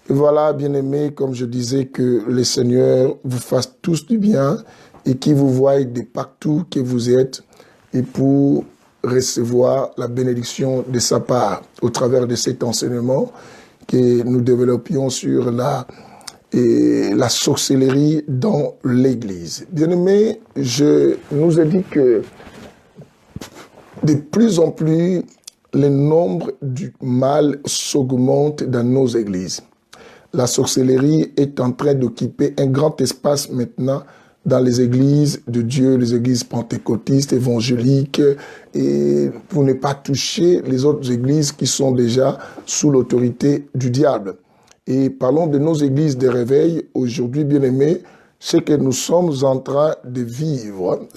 Et voilà, bien-aimés, comme je disais, que le Seigneur vous fasse tous du bien et qu'il vous voie de partout que vous êtes et pour recevoir la bénédiction de sa part au travers de cet enseignement que nous développions sur la sorcellerie dans l'Église. Bien-aimés, je nous ai dit que de plus en plus, le nombre du mal s'augmente dans nos églises. La sorcellerie est en train d'occuper un grand espace maintenant dans les églises de Dieu, les églises pentecôtistes, évangéliques, et pour ne pas toucher les autres églises qui sont déjà sous l'autorité du diable. Et parlons de nos églises de réveil. Aujourd'hui, bien-aimés, ce que nous sommes en train de vivre,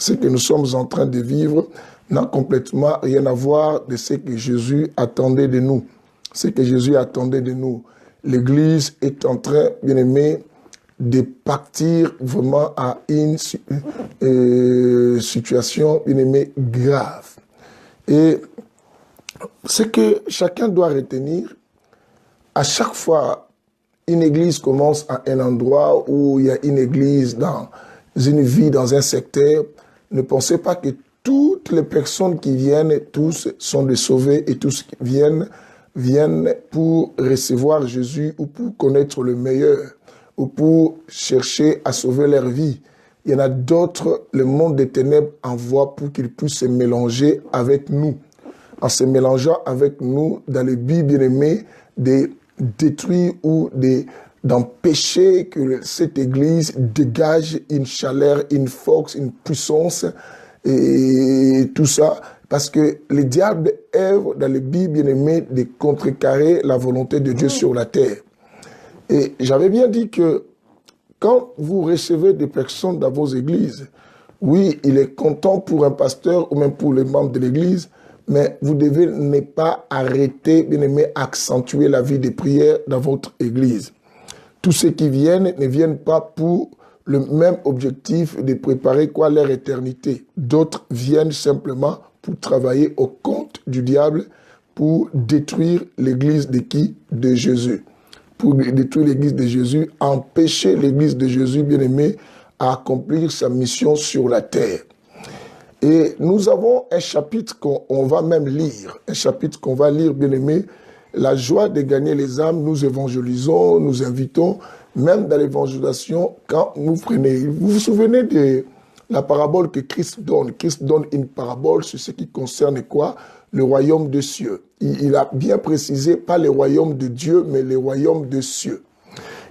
n'a complètement rien à voir de ce que Jésus attendait de nous. Ce que Jésus attendait de nous. L'Église est en train, bien-aimés, de partir vraiment à une situation, bien-aimés, grave. Et ce que chacun doit retenir, à chaque fois, une église commence à un endroit où il y a une église dans une vie, dans un secteur, ne pensez pas que toutes les personnes qui viennent, tous sont des sauvés et tous qui viennent pour recevoir Jésus ou pour connaître le meilleur ou pour chercher à sauver leur vie. Il y en a d'autres, le monde des ténèbres envoie pour qu'ils puissent se mélanger avec nous. En se mélangeant avec nous, dans le but, bien-aimé, de détruire ou d'empêcher que cette église dégage une chaleur, une force, une puissance et tout ça, parce que le diable œuvre dans le but, bien-aimé, de contrecarrer la volonté de Dieu sur la terre. Et j'avais bien dit que quand vous recevez des personnes dans vos églises, oui, il est content pour un pasteur ou même pour les membres de l'église, mais vous devez ne pas arrêter, bien-aimé, accentuer la vie de prière dans votre église. Tous ceux qui viennent ne viennent pas pour le même objectif de préparer leur éternité. D'autres viennent simplement pour travailler au compte du diable, pour détruire l'église de qui? De Jésus. Pour détruire l'église de Jésus, empêcher l'église de Jésus, bien-aimé, à accomplir sa mission sur la terre. Et nous avons un chapitre qu'on va même lire, bien-aimé, la joie de gagner les âmes. Nous évangélisons, nous invitons, même dans l'évangélisation, quand nous prenez. Vous vous souvenez de la parabole que Christ donne? Christ donne une parabole sur ce qui concerne quoi? Le royaume des cieux. Il a bien précisé, pas le royaume de Dieu, mais le royaume des cieux.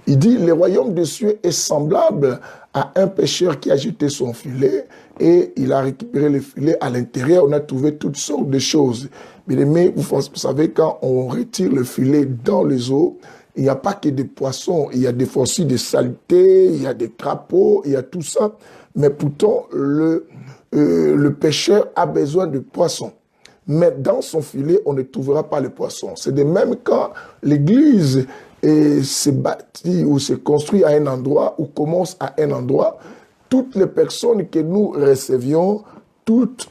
Il dit, le royaume des cieux est semblable à un pêcheur qui a jeté son filet et il a récupéré le filet. À l'intérieur, on a trouvé toutes sortes de choses. Mais vous savez, quand on retire le filet dans les eaux, il n'y a pas que des poissons, il y a des fois aussi des saletés, il y a des crapauds, il y a tout ça. Mais pourtant, le pêcheur a besoin de poissons. Mais dans son filet, on ne trouvera pas les poissons. C'est de même quand l'église se bâtit ou se construit à un endroit ou commence à un endroit, toutes les personnes que nous recevions, toutes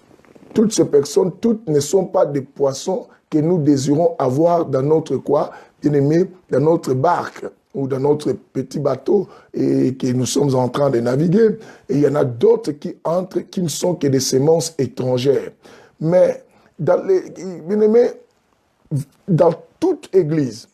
ces personnes, toutes ne sont pas des poissons que nous désirons avoir dans notre quoi, bien-aimé, dans notre barque ou dans notre petit bateau et que nous sommes en train de naviguer. Et il y en a d'autres qui entrent, qui ne sont que des semences étrangères. Mais bien-aimé, dans toute église,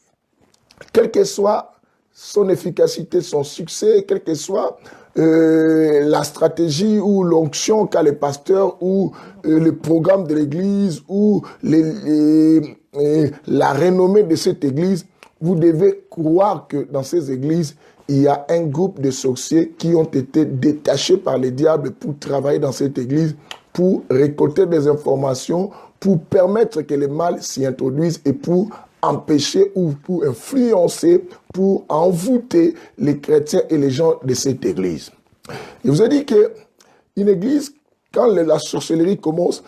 quelle que soit son efficacité, son succès, quelle que soit la stratégie ou l'onction qu'a le pasteur ou le programme de l'église ou la renommée de cette église, vous devez croire que dans ces églises, il y a un groupe de sorciers qui ont été détachés par le diable pour travailler dans cette église, pour récolter des informations, pour permettre que le mal s'y introduise et pour empêcher ou pour influencer, pour envoûter les chrétiens et les gens de cette église. Je vous ai dit qu'une église, quand la sorcellerie commence,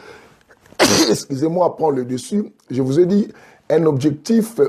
excusez-moi, à prendre le dessus, je vous ai dit un objectif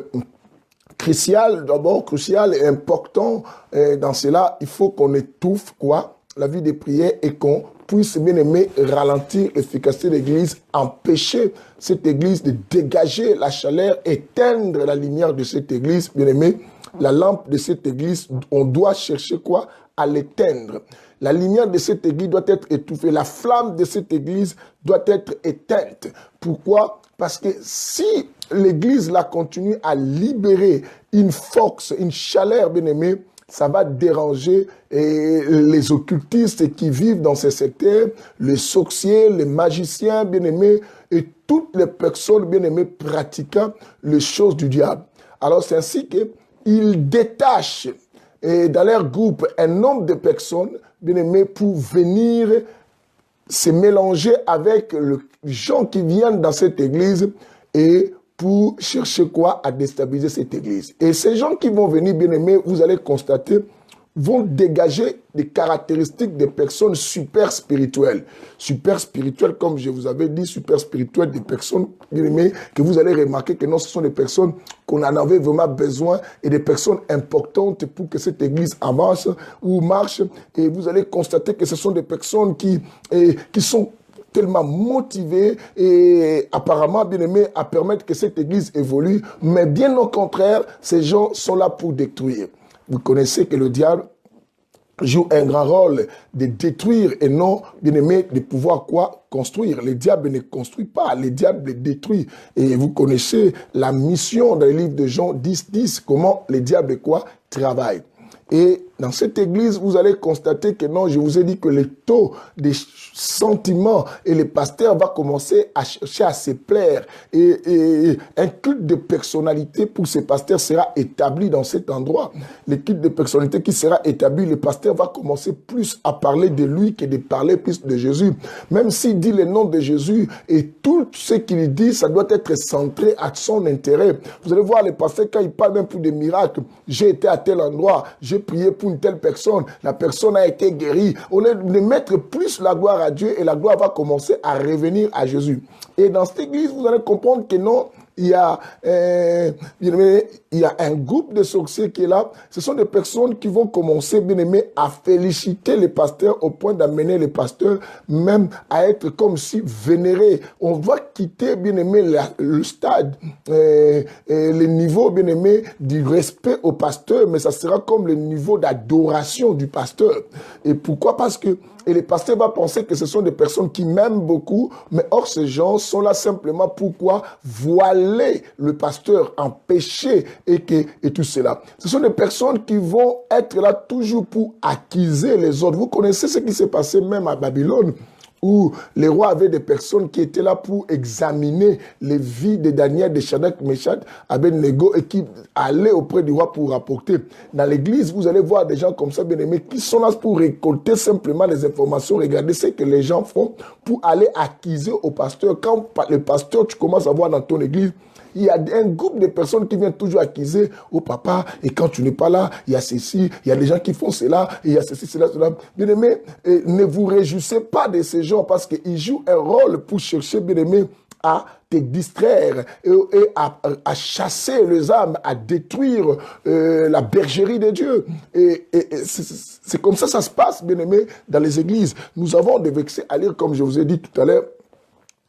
crucial, d'abord crucial et important dans cela, il faut qu'on étouffe quoi? La vie de prière et qu'on puisse, bien aimé, ralentir l'efficacité de l'Église, empêcher cette Église de dégager la chaleur, éteindre la lumière de cette Église, bien aimé. La lampe de cette Église, on doit chercher quoi? À l'éteindre. La lumière de cette Église doit être étouffée. La flamme de cette Église doit être éteinte. Pourquoi? Parce que si l'Église la continue à libérer une force, une chaleur, bien aimé, ça va déranger les occultistes qui vivent dans ces secteurs, les sorciers, les magiciens, bien-aimés, et toutes les personnes, bien-aimées, pratiquant les choses du diable. Alors, c'est ainsi qu'ils détachent dans leur groupe un nombre de personnes, bien-aimées, pour venir se mélanger avec les gens qui viennent dans cette église et pour chercher quoi? À déstabiliser cette église. Et ces gens qui vont venir, bien aimés, vous allez constater, vont dégager des caractéristiques des personnes super spirituelles. Super spirituelles, comme je vous avais dit, super spirituelles, des personnes, bien aimées, que vous allez remarquer que non, ce sont des personnes qu'on en avait vraiment besoin et des personnes importantes pour que cette église avance ou marche. Et vous allez constater que ce sont des personnes qui sont tellement motivés et apparemment bien aimés à permettre que cette église évolue, mais bien au contraire, ces gens sont là pour détruire. Vous connaissez que le diable joue un grand rôle de détruire et non, bien aimé, de pouvoir quoi? Construire. Le diable ne construit pas, le diable détruit. Et vous connaissez la mission dans le livre de Jean 10, comment le diable quoi? Travaille. Et dans cette église, vous allez constater que non, je vous ai dit que le taux des sentiments et les pasteurs va commencer à chercher à se plaire. Et un culte de personnalité pour ces pasteurs sera établi dans cet endroit. Le culte de personnalité qui sera établi, le pasteur va commencer plus à parler de lui que de parler plus de Jésus. Même s'il dit le nom de Jésus et tout ce qu'il dit, ça doit être centré à son intérêt. Vous allez voir les pasteurs quand ils parlent même pour des miracles. J'ai été à tel endroit, j'ai prié pour une telle personne, la personne a été guérie. On est de mettre plus la gloire à Dieu et la gloire va commencer à revenir à Jésus. Et dans cette église, vous allez comprendre que non, il y a un groupe de sorciers qui est là. Ce sont des personnes qui vont commencer, bien aimé, à féliciter les pasteurs au point d'amener les pasteurs même à être comme si vénérés. On va quitter, bien aimé, le stade, le niveau, bien aimé, du respect au pasteur, mais ça sera comme le niveau d'adoration du pasteur. Et pourquoi? Parce que les pasteurs vont penser que ce sont des personnes qui m'aiment beaucoup, mais or ces gens sont là simplement pourquoi voiler le pasteur, empêcher et tout cela. Ce sont des personnes qui vont être là toujours pour accuser les autres. Vous connaissez ce qui s'est passé même à Babylone, où les rois avaient des personnes qui étaient là pour examiner les vies de Daniel, de Shadrach, Meshach, Abednego, et qui allaient auprès du roi pour rapporter. Dans l'église, vous allez voir des gens comme ça, bien aimés, qui sont là pour récolter simplement les informations. Regardez ce que les gens font pour aller accuser au pasteur. Quand le pasteur, tu commences à voir dans ton église, il y a un groupe de personnes qui viennent toujours accuser au papa, et quand tu n'es pas là, il y a ceci, il y a des gens qui font cela, et il y a ceci, cela, cela. Bien aimé, ne vous réjouissez pas de ces gens parce qu'ils jouent un rôle pour chercher, bien aimé, à te distraire et à chasser les âmes, à détruire la bergerie de Dieu. Et c'est comme ça se passe, bien aimé, dans les églises. Nous avons des versets à lire, comme je vous ai dit tout à l'heure.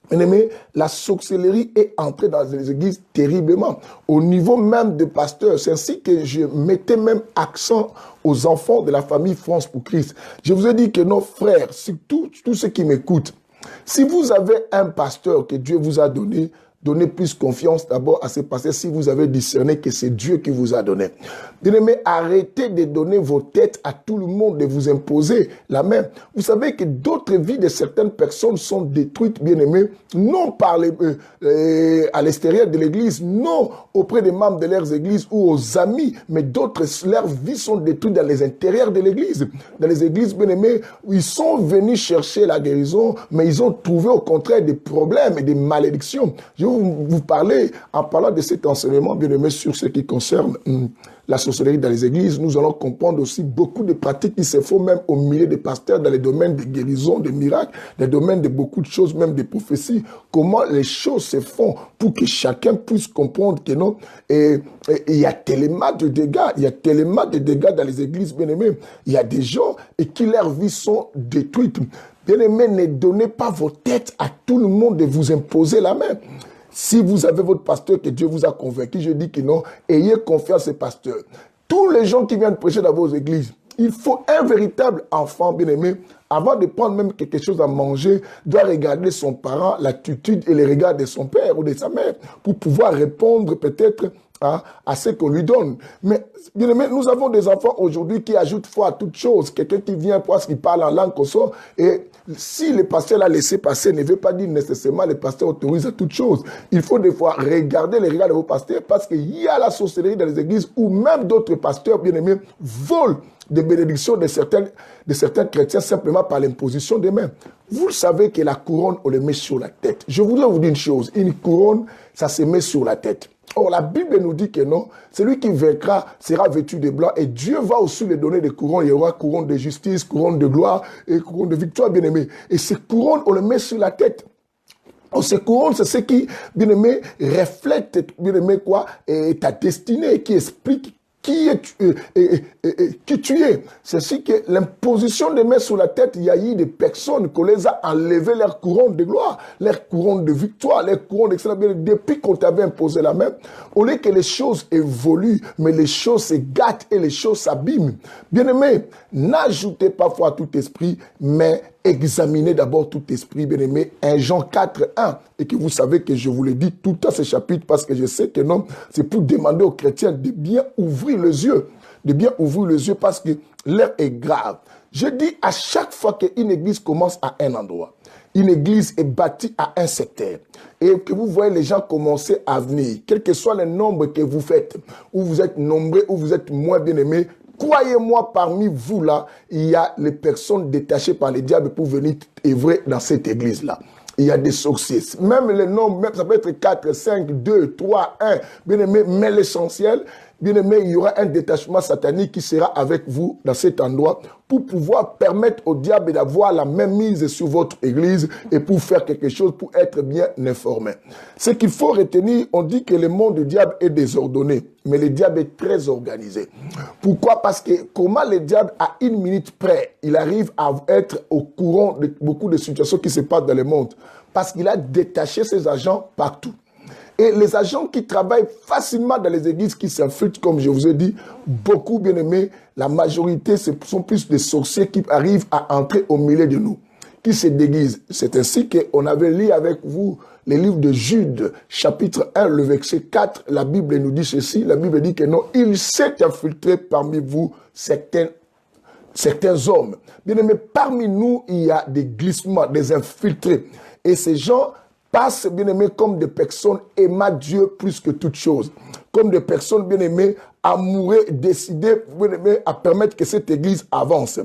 Bien-aimé, la sorcellerie est entrée dans les églises terriblement. Au niveau même des pasteurs, c'est ainsi que je mettais même accent aux enfants de la famille France pour Christ. Je vous ai dit que nos frères, surtout tous ceux qui m'écoutent, si vous avez un pasteur que Dieu vous a donné, donnez plus confiance d'abord à ce pasteur si vous avez discerné que c'est Dieu qui vous a donné. Bien-aimés, arrêtez de donner vos têtes à tout le monde, de vous imposer la main. Vous savez que d'autres vies de certaines personnes sont détruites, bien-aimés, non par à l'extérieur de l'église, non auprès des membres de leurs églises ou aux amis, mais d'autres, leurs vies sont détruites dans les intérieurs de l'église. Dans les églises, bien-aimés, ils sont venus chercher la guérison, mais ils ont trouvé au contraire des problèmes et des malédictions. Je vais vous parler, en parlant de cet enseignement, bien-aimé, sur ce qui concerne la sorcellerie dans les églises. Nous allons comprendre aussi beaucoup de pratiques qui se font même au milieu des pasteurs dans les domaines de guérison, de miracles, dans les domaines de beaucoup de choses, même des prophéties. Comment les choses se font pour que chacun puisse comprendre que non. Et il y a tellement de dégâts, il y a tellement de dégâts dans les églises, bien aimés. Il y a des gens et qui leurs vies sont détruites. Bien-aimés, ne donnez pas vos têtes à tout le monde de vous imposer la main. Si vous avez votre pasteur que Dieu vous a convaincu, je dis que non, ayez confiance au pasteur. Tous les gens qui viennent prêcher dans vos églises, il faut un véritable enfant bien-aimé, avant de prendre même quelque chose à manger, doit regarder son parent, l'attitude et les regards de son père ou de sa mère, pour pouvoir répondre peut-être à ce qu'on lui donne. Mais bien aimé, nous avons des enfants aujourd'hui qui ajoutent foi à toute chose. Quelqu'un qui vient parce qu'il parle en langue koso, et si le pasteur l'a laissé passer, ne veut pas dire nécessairement le pasteur autorise à toute chose. Il faut des fois regarder les regards de vos pasteurs, parce qu'il y a la sorcellerie dans les églises où même d'autres pasteurs bien aimés volent des bénédictions de certains chrétiens simplement par l'imposition des mains. Vous le savez que la couronne, on le met sur la tête. Je voudrais vous dire une chose, une couronne, ça se met sur la tête. Or, la Bible nous dit que non, celui qui vaincra sera vêtu de blanc et Dieu va aussi lui donner des couronnes. Il y aura couronne de justice, couronne de gloire et couronne de victoire, bien-aimé. Et ces couronnes, on les met sur la tête. Or, ces couronnes, c'est ce qui, bien-aimé, reflète, bien-aimé, quoi, et ta destinée, qui explique qui tu es. C'est ce que l'imposition des mains sur la tête, il y a eu des personnes qu'on les a enlevé leur couronne de gloire, leur couronne de victoire, leur couronne d'excellence. Depuis qu'on t'avait imposé la main, au lieu que les choses évoluent, mais les choses se gâtent et les choses s'abîment. Bien-aimé, n'ajoutez pas foi à tout esprit, mais examinez d'abord tout esprit, bien-aimé, 1 Jean 4, 1. Et que vous savez que je vous l'ai dit tout à ce chapitre parce que je sais que non, c'est pour demander aux chrétiens de bien ouvrir les yeux. De bien ouvrir les yeux parce que l'heure est grave. Je dis à chaque fois qu'une église commence à un endroit, une église est bâtie à un secteur et que vous voyez les gens commencer à venir, quel que soit le nombre que vous faites, ou vous êtes nombreux ou vous êtes moins bien-aimés, croyez-moi, parmi vous là, il y a les personnes détachées par les diables pour venir œuvrer dans cette église-là. Il y a des sorciers. Même les nombres, même ça peut être 4, 5, 2, 3, 1. Bien aimé, mais l'essentiel, bien aimé, il y aura un détachement satanique qui sera avec vous dans cet endroit pour pouvoir permettre au diable d'avoir la même mise sur votre église et pour faire quelque chose, pour être bien informé. Ce qu'il faut retenir, on dit que le monde du diable est désordonné, mais le diable est très organisé. Pourquoi? Parce que comment le diable, à une minute près, il arrive à être au courant de beaucoup de situations qui se passent dans le monde? Parce qu'il a détaché ses agents partout. Et les agents qui travaillent facilement dans les églises qui s'infiltrent, comme je vous ai dit, beaucoup bien aimés, la majorité, ce sont plus des sorciers qui arrivent à entrer au milieu de nous, qui se déguisent. C'est ainsi qu'on avait lu avec vous les livres de Jude, chapitre 1, le verset 4. La Bible nous dit ceci, la Bible dit que non, il s'est infiltré parmi vous certains hommes. Bien aimés, parmi nous, il y a des glissements, des infiltrés. Et ces gens passent, bien aimés, comme des personnes aimant Dieu plus que toute chose. Comme des personnes, bien aimées, amoureuses, décidées, bien aimées, à permettre que cette église avance.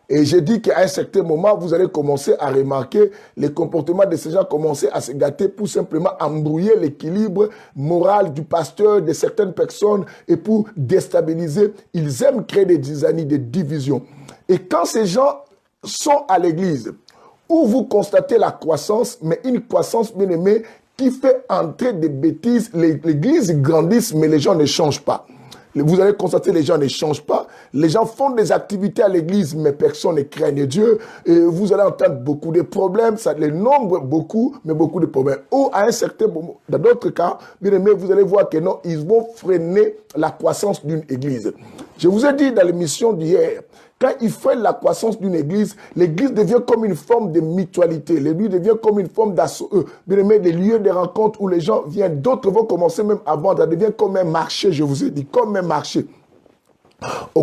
Et j'ai dit qu'à un certain moment, vous allez commencer à remarquer les comportements de ces gens commencer à se gâter pour simplement embrouiller l'équilibre moral du pasteur, de certaines personnes, et pour déstabiliser. Ils aiment créer des dizaines, des divisions. Et quand ces gens sont à l'église, où vous constatez la croissance, mais une croissance, bien aimée, qui fait entrer des bêtises. L'église grandit, mais les gens ne changent pas. Vous allez constater les gens ne changent pas. Les gens font des activités à l'église, mais personne ne craigne Dieu. Et vous allez entendre beaucoup de problèmes. Ça les nombre beaucoup, mais beaucoup de problèmes. Ou à un certain moment, dans d'autres cas, bien aimé, vous allez voir que non, ils vont freiner la croissance d'une église. Je vous ai dit dans l'émission d'hier, quand ils freinent la croissance d'une église, l'église devient comme une forme de mutualité. L'église devient comme une forme bien aimé, des lieux de rencontre où les gens viennent. D'autres vont commencer même à vendre. Ça devient comme un marché, je vous ai dit, comme un marché.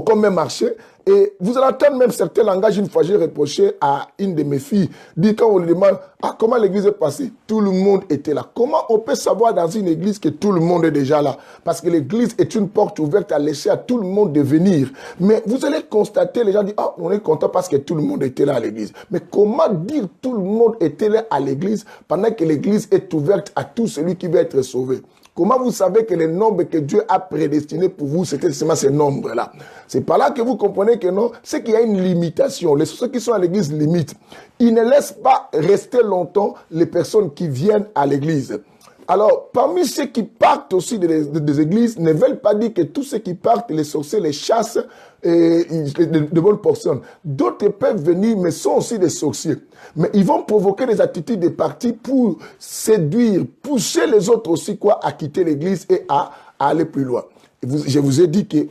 Comme un marché. Et vous allez entendre même certains langages. Une fois, j'ai reproché à une de mes filles, dit quand on lui demande comment l'église est passée, tout le monde était là. Comment on peut savoir dans une église que tout le monde est déjà là? Parce que l'église est une porte ouverte à laisser à tout le monde de venir. Mais vous allez constater, les gens disent, on est content parce que tout le monde était là à l'église. Mais comment dire tout le monde était là à l'église pendant que l'église est ouverte à tout celui qui veut être sauvé? Comment vous savez que les nombres que Dieu a prédestinés pour vous, c'était seulement ces nombres-là? C'est par là que vous comprenez que non, c'est qu'il y a une limitation. Ceux qui sont à l'église limitent. Ils ne laissent pas rester longtemps les personnes qui viennent à l'église. Alors, parmi ceux qui partent aussi des églises, ne veulent pas dire que tous ceux qui partent, les sorciers, les chassent, de bonnes personnes. D'autres peuvent venir, mais sont aussi des sorciers. Mais ils vont provoquer des attitudes de parti pour séduire, pousser les autres aussi à quitter l'église et à aller plus loin. Je vous ai dit que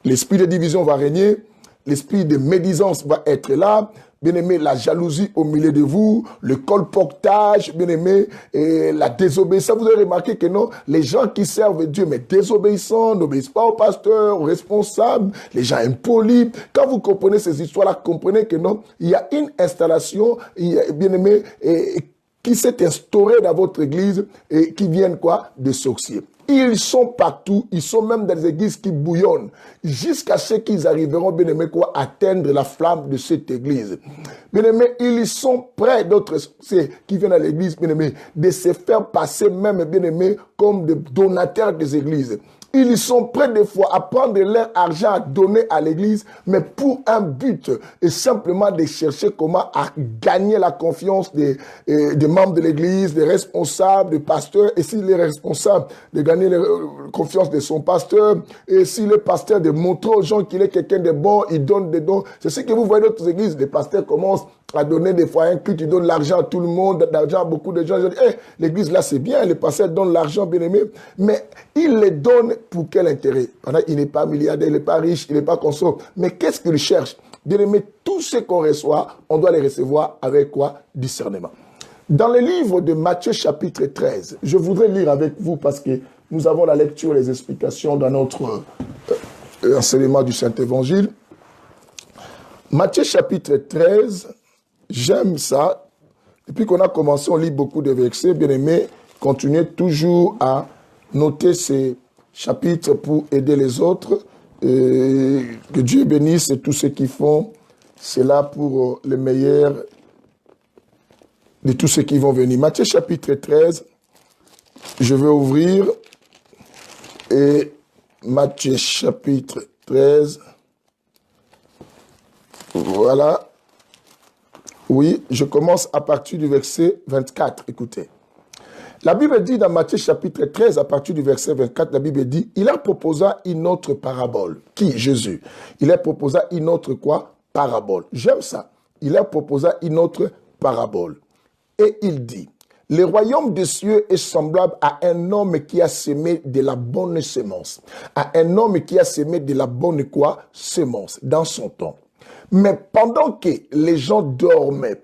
l'esprit de division va régner, l'esprit de médisance va être là. Bien-aimé, la jalousie au milieu de vous, le colportage, bien-aimé, et la désobéissance. Vous avez remarqué que non, les gens qui servent Dieu, mais désobéissants, n'obéissent pas au pasteur, aux responsables, les gens impolis. Quand vous comprenez ces histoires-là, comprenez que non, il y a une installation, bien-aimé, qui s'est instaurée dans votre église et qui viennent de sorciers. Ils sont partout, ils sont même dans des églises qui bouillonnent, jusqu'à ce qu'ils arriveront, bien aimé, atteindre la flamme de cette église. Bien aimé, ils sont prêts, d'autres qui viennent à l'église, bien aimé, de se faire passer même, bien aimé, comme des donateurs des églises. Ils sont prêts des fois à prendre leur argent à donner à l'église, mais pour un but, et simplement de chercher comment à gagner la confiance des membres de l'église, des responsables, des pasteurs, et s'il est responsable de gagner la confiance de son pasteur, et s'il est pasteur de montrer aux gens qu'il est quelqu'un de bon, il donne des dons. C'est ce que vous voyez dans d'autres églises, les pasteurs commencent à donner des fois un culte, ils donnent l'argent à tout le monde, l'argent à beaucoup de gens. Je dis, l'église là c'est bien, les pasteurs donnent l'argent, bien aimé, mais ils les donnent pour quel intérêt? Pendant il n'est pas milliardaire, il n'est pas riche, il n'est pas consort. Mais qu'est-ce qu'il cherche? Bien aimé, tout ce qu'on reçoit, on doit les recevoir avec discernement. Dans le livre de Matthieu chapitre 13, je voudrais lire avec vous parce que nous avons la lecture et les explications dans notre enseignement du Saint-Évangile. Matthieu chapitre 13, j'aime ça. Depuis qu'on a commencé, on lit beaucoup de versets. Bien aimé, continuez toujours à noter ces chapitres pour aider les autres. Que Dieu bénisse tous ceux qui font cela pour le meilleur de tous ceux qui vont venir. Matthieu chapitre 13, je vais ouvrir. Et Matthieu chapitre 13, voilà. Oui, je commence à partir du verset 24. Écoutez. La Bible dit dans Matthieu chapitre 13, à partir du verset 24, la Bible dit, il a proposé une autre parabole. Qui? Jésus. Il a proposé une autre parabole. J'aime ça. Il a proposé une autre parabole. Et il dit, le royaume des cieux est semblable à un homme qui a semé de la bonne semence. À un homme qui a semé de la bonne semence dans son temps. Mais pendant que les gens dormaient,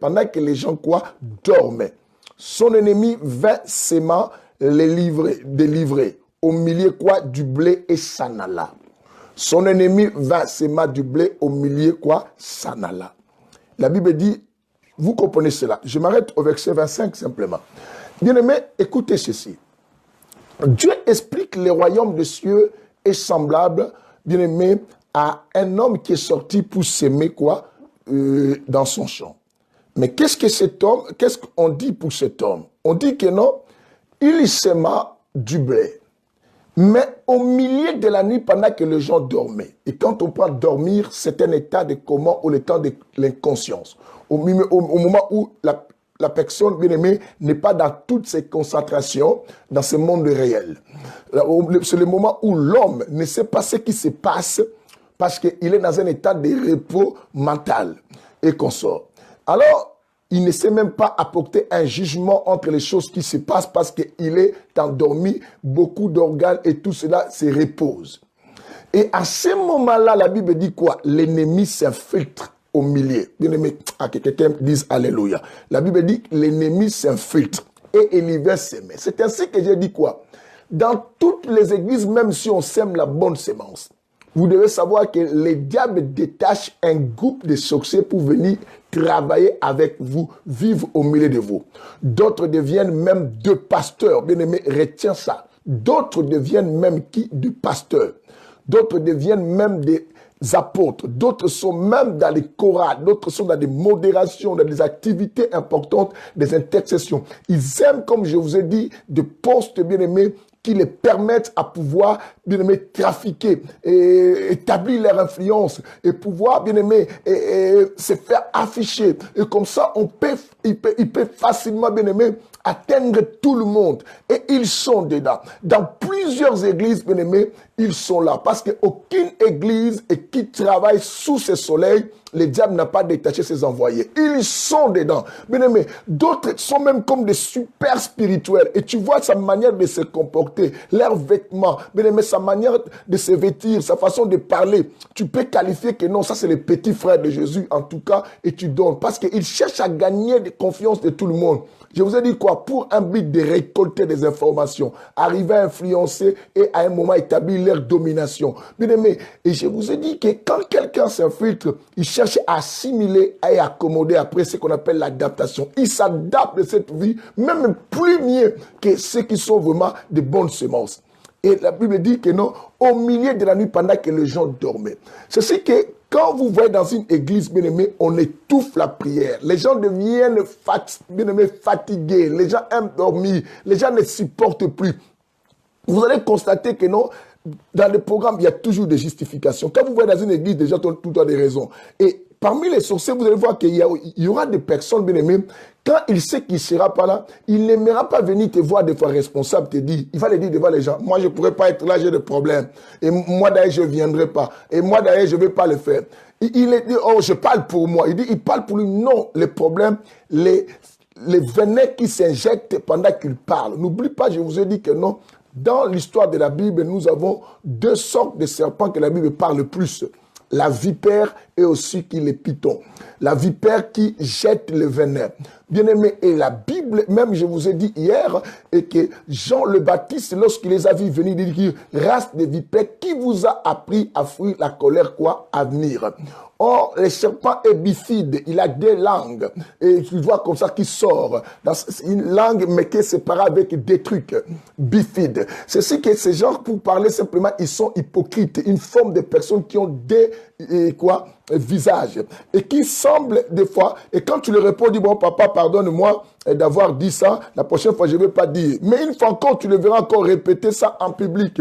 dormaient, son ennemi vint s'aimant délivrer au milieu du blé et s'en alla. Son ennemi vint s'aimant du blé au milieu s'en alla. La Bible dit, vous comprenez cela. Je m'arrête au verset 25 simplement. Bien-aimés, écoutez ceci. Dieu explique le royaume des cieux est semblable, bien-aimé, à un homme qui est sorti pour s'aimer dans son champ. Mais qu'est-ce qu'on dit pour cet homme? On dit que non, il sèma du blé. Mais au milieu de la nuit, pendant que les gens dormaient, et quand on parle dormir, c'est un état de coma ou le temps de l'inconscience. Au moment où la personne, bien aimée, n'est pas dans toutes ses concentrations, dans ce monde réel. C'est le moment où l'homme ne sait pas ce qui se passe parce qu'il est dans un état de repos mental et consort. Alors, il ne sait même pas apporter un jugement entre les choses qui se passent parce qu'il est endormi, beaucoup d'organes et tout cela se repose. Et à ce moment-là, la Bible dit quoi? L'ennemi s'infiltre au milieu. Bien aimé, que quelqu'un dise Alléluia. La Bible dit que l'ennemi s'infiltre et il va s'aimer. C'est ainsi que j'ai dit quoi? Dans toutes les églises, même si on sème la bonne sémence, vous devez savoir que les diables détachent un groupe de sorciers pour venir travailler avec vous, vivre au milieu de vous. D'autres deviennent même de pasteurs. Bien aimé, retiens ça. D'autres deviennent même de pasteurs. D'autres deviennent même des apôtres. D'autres sont même dans les chorales. D'autres sont dans des modérations, dans des activités importantes, des intercessions. Ils aiment, comme je vous ai dit, des postes, bien aimés, qui les permettent à pouvoir, bien aimé, trafiquer, et établir leur influence, et pouvoir, bien aimé, se faire afficher. Et comme ça, il peut facilement, bien aimé, atteindre tout le monde. Et ils sont dedans. Dans plusieurs églises, bien aimés, ils sont là. Parce qu'aucune église qui travaille sous ce soleil, le diable n'a pas détaché ses envoyés. Ils sont dedans. Bien aimé, d'autres sont même comme des super spirituels. Et tu vois sa manière de se comporter, leurs vêtements, bien aimé, sa manière de se vêtir, sa façon de parler. Tu peux qualifier que non, ça c'est le petit frère de Jésus en tout cas, et tu donnes. Parce qu'il cherche à gagner la confiance de tout le monde. Je vous ai dit quoi? Pour un but de récolter des informations, arriver à influencer et à un moment établir leur domination. Bien aimé, et je vous ai dit que quand quelqu'un s'infiltre, il cherche à assimiler et à accommoder après ce qu'on appelle l'adaptation. Il s'adapte de cette vie, même plus mieux que ceux qui sont vraiment de bonnes semences. Et la Bible dit que non, au milieu de la nuit, pendant que les gens dormaient. Ceci que quand vous voyez dans une église, bien aimé, on étouffe la prière. Les gens deviennent bien aimé, fatigués. Les gens aiment dormir. Les gens ne supportent plus. Vous allez constater que non, dans le programme, il y a toujours des justifications. Quand vous voyez dans une église, les gens ont tout le temps des raisons. Et parmi les sorciers, vous allez voir qu'il y aura des personnes, bien aimées, quand il sait qu'il ne sera pas là, il n'aimera pas venir te voir des fois responsable, te dire, il va le dire devant les gens, moi je ne pourrais pas être là, j'ai des problèmes. Et moi d'ailleurs, je ne viendrai pas. Et moi d'ailleurs, je ne vais pas le faire. Il dit, oh, je parle pour moi. Il dit, il parle pour lui. Non, les problèmes, les venins qui s'injectent pendant qu'il parle. N'oublie pas, je vous ai dit que non, dans l'histoire de la Bible, nous avons deux sortes de serpents que la Bible parle le plus. La vipère et aussi les pythons. La vipère qui jette le venin. Bien aimé, et la Bible, même je vous ai dit hier, et que Jean le Baptiste, lorsqu'il les a vus venir, il dit, race de vipères, qui vous a appris à fuir la colère, quoi, à venir? Or, le serpent est bifide, il a deux langues, et tu vois comme ça qu'il sort, dans une langue, mais qui est séparée avec des trucs bifides. C'est ce que ces gens, pour parler simplement, ils sont hypocrites, une forme de personnes qui ont des, visages, et qui semblent des fois, et quand tu leur réponds, dis, bon, papa, pardonne-moi d'avoir dit ça, la prochaine fois, je ne vais pas dire. Mais une fois encore, tu le verras encore répéter ça en public.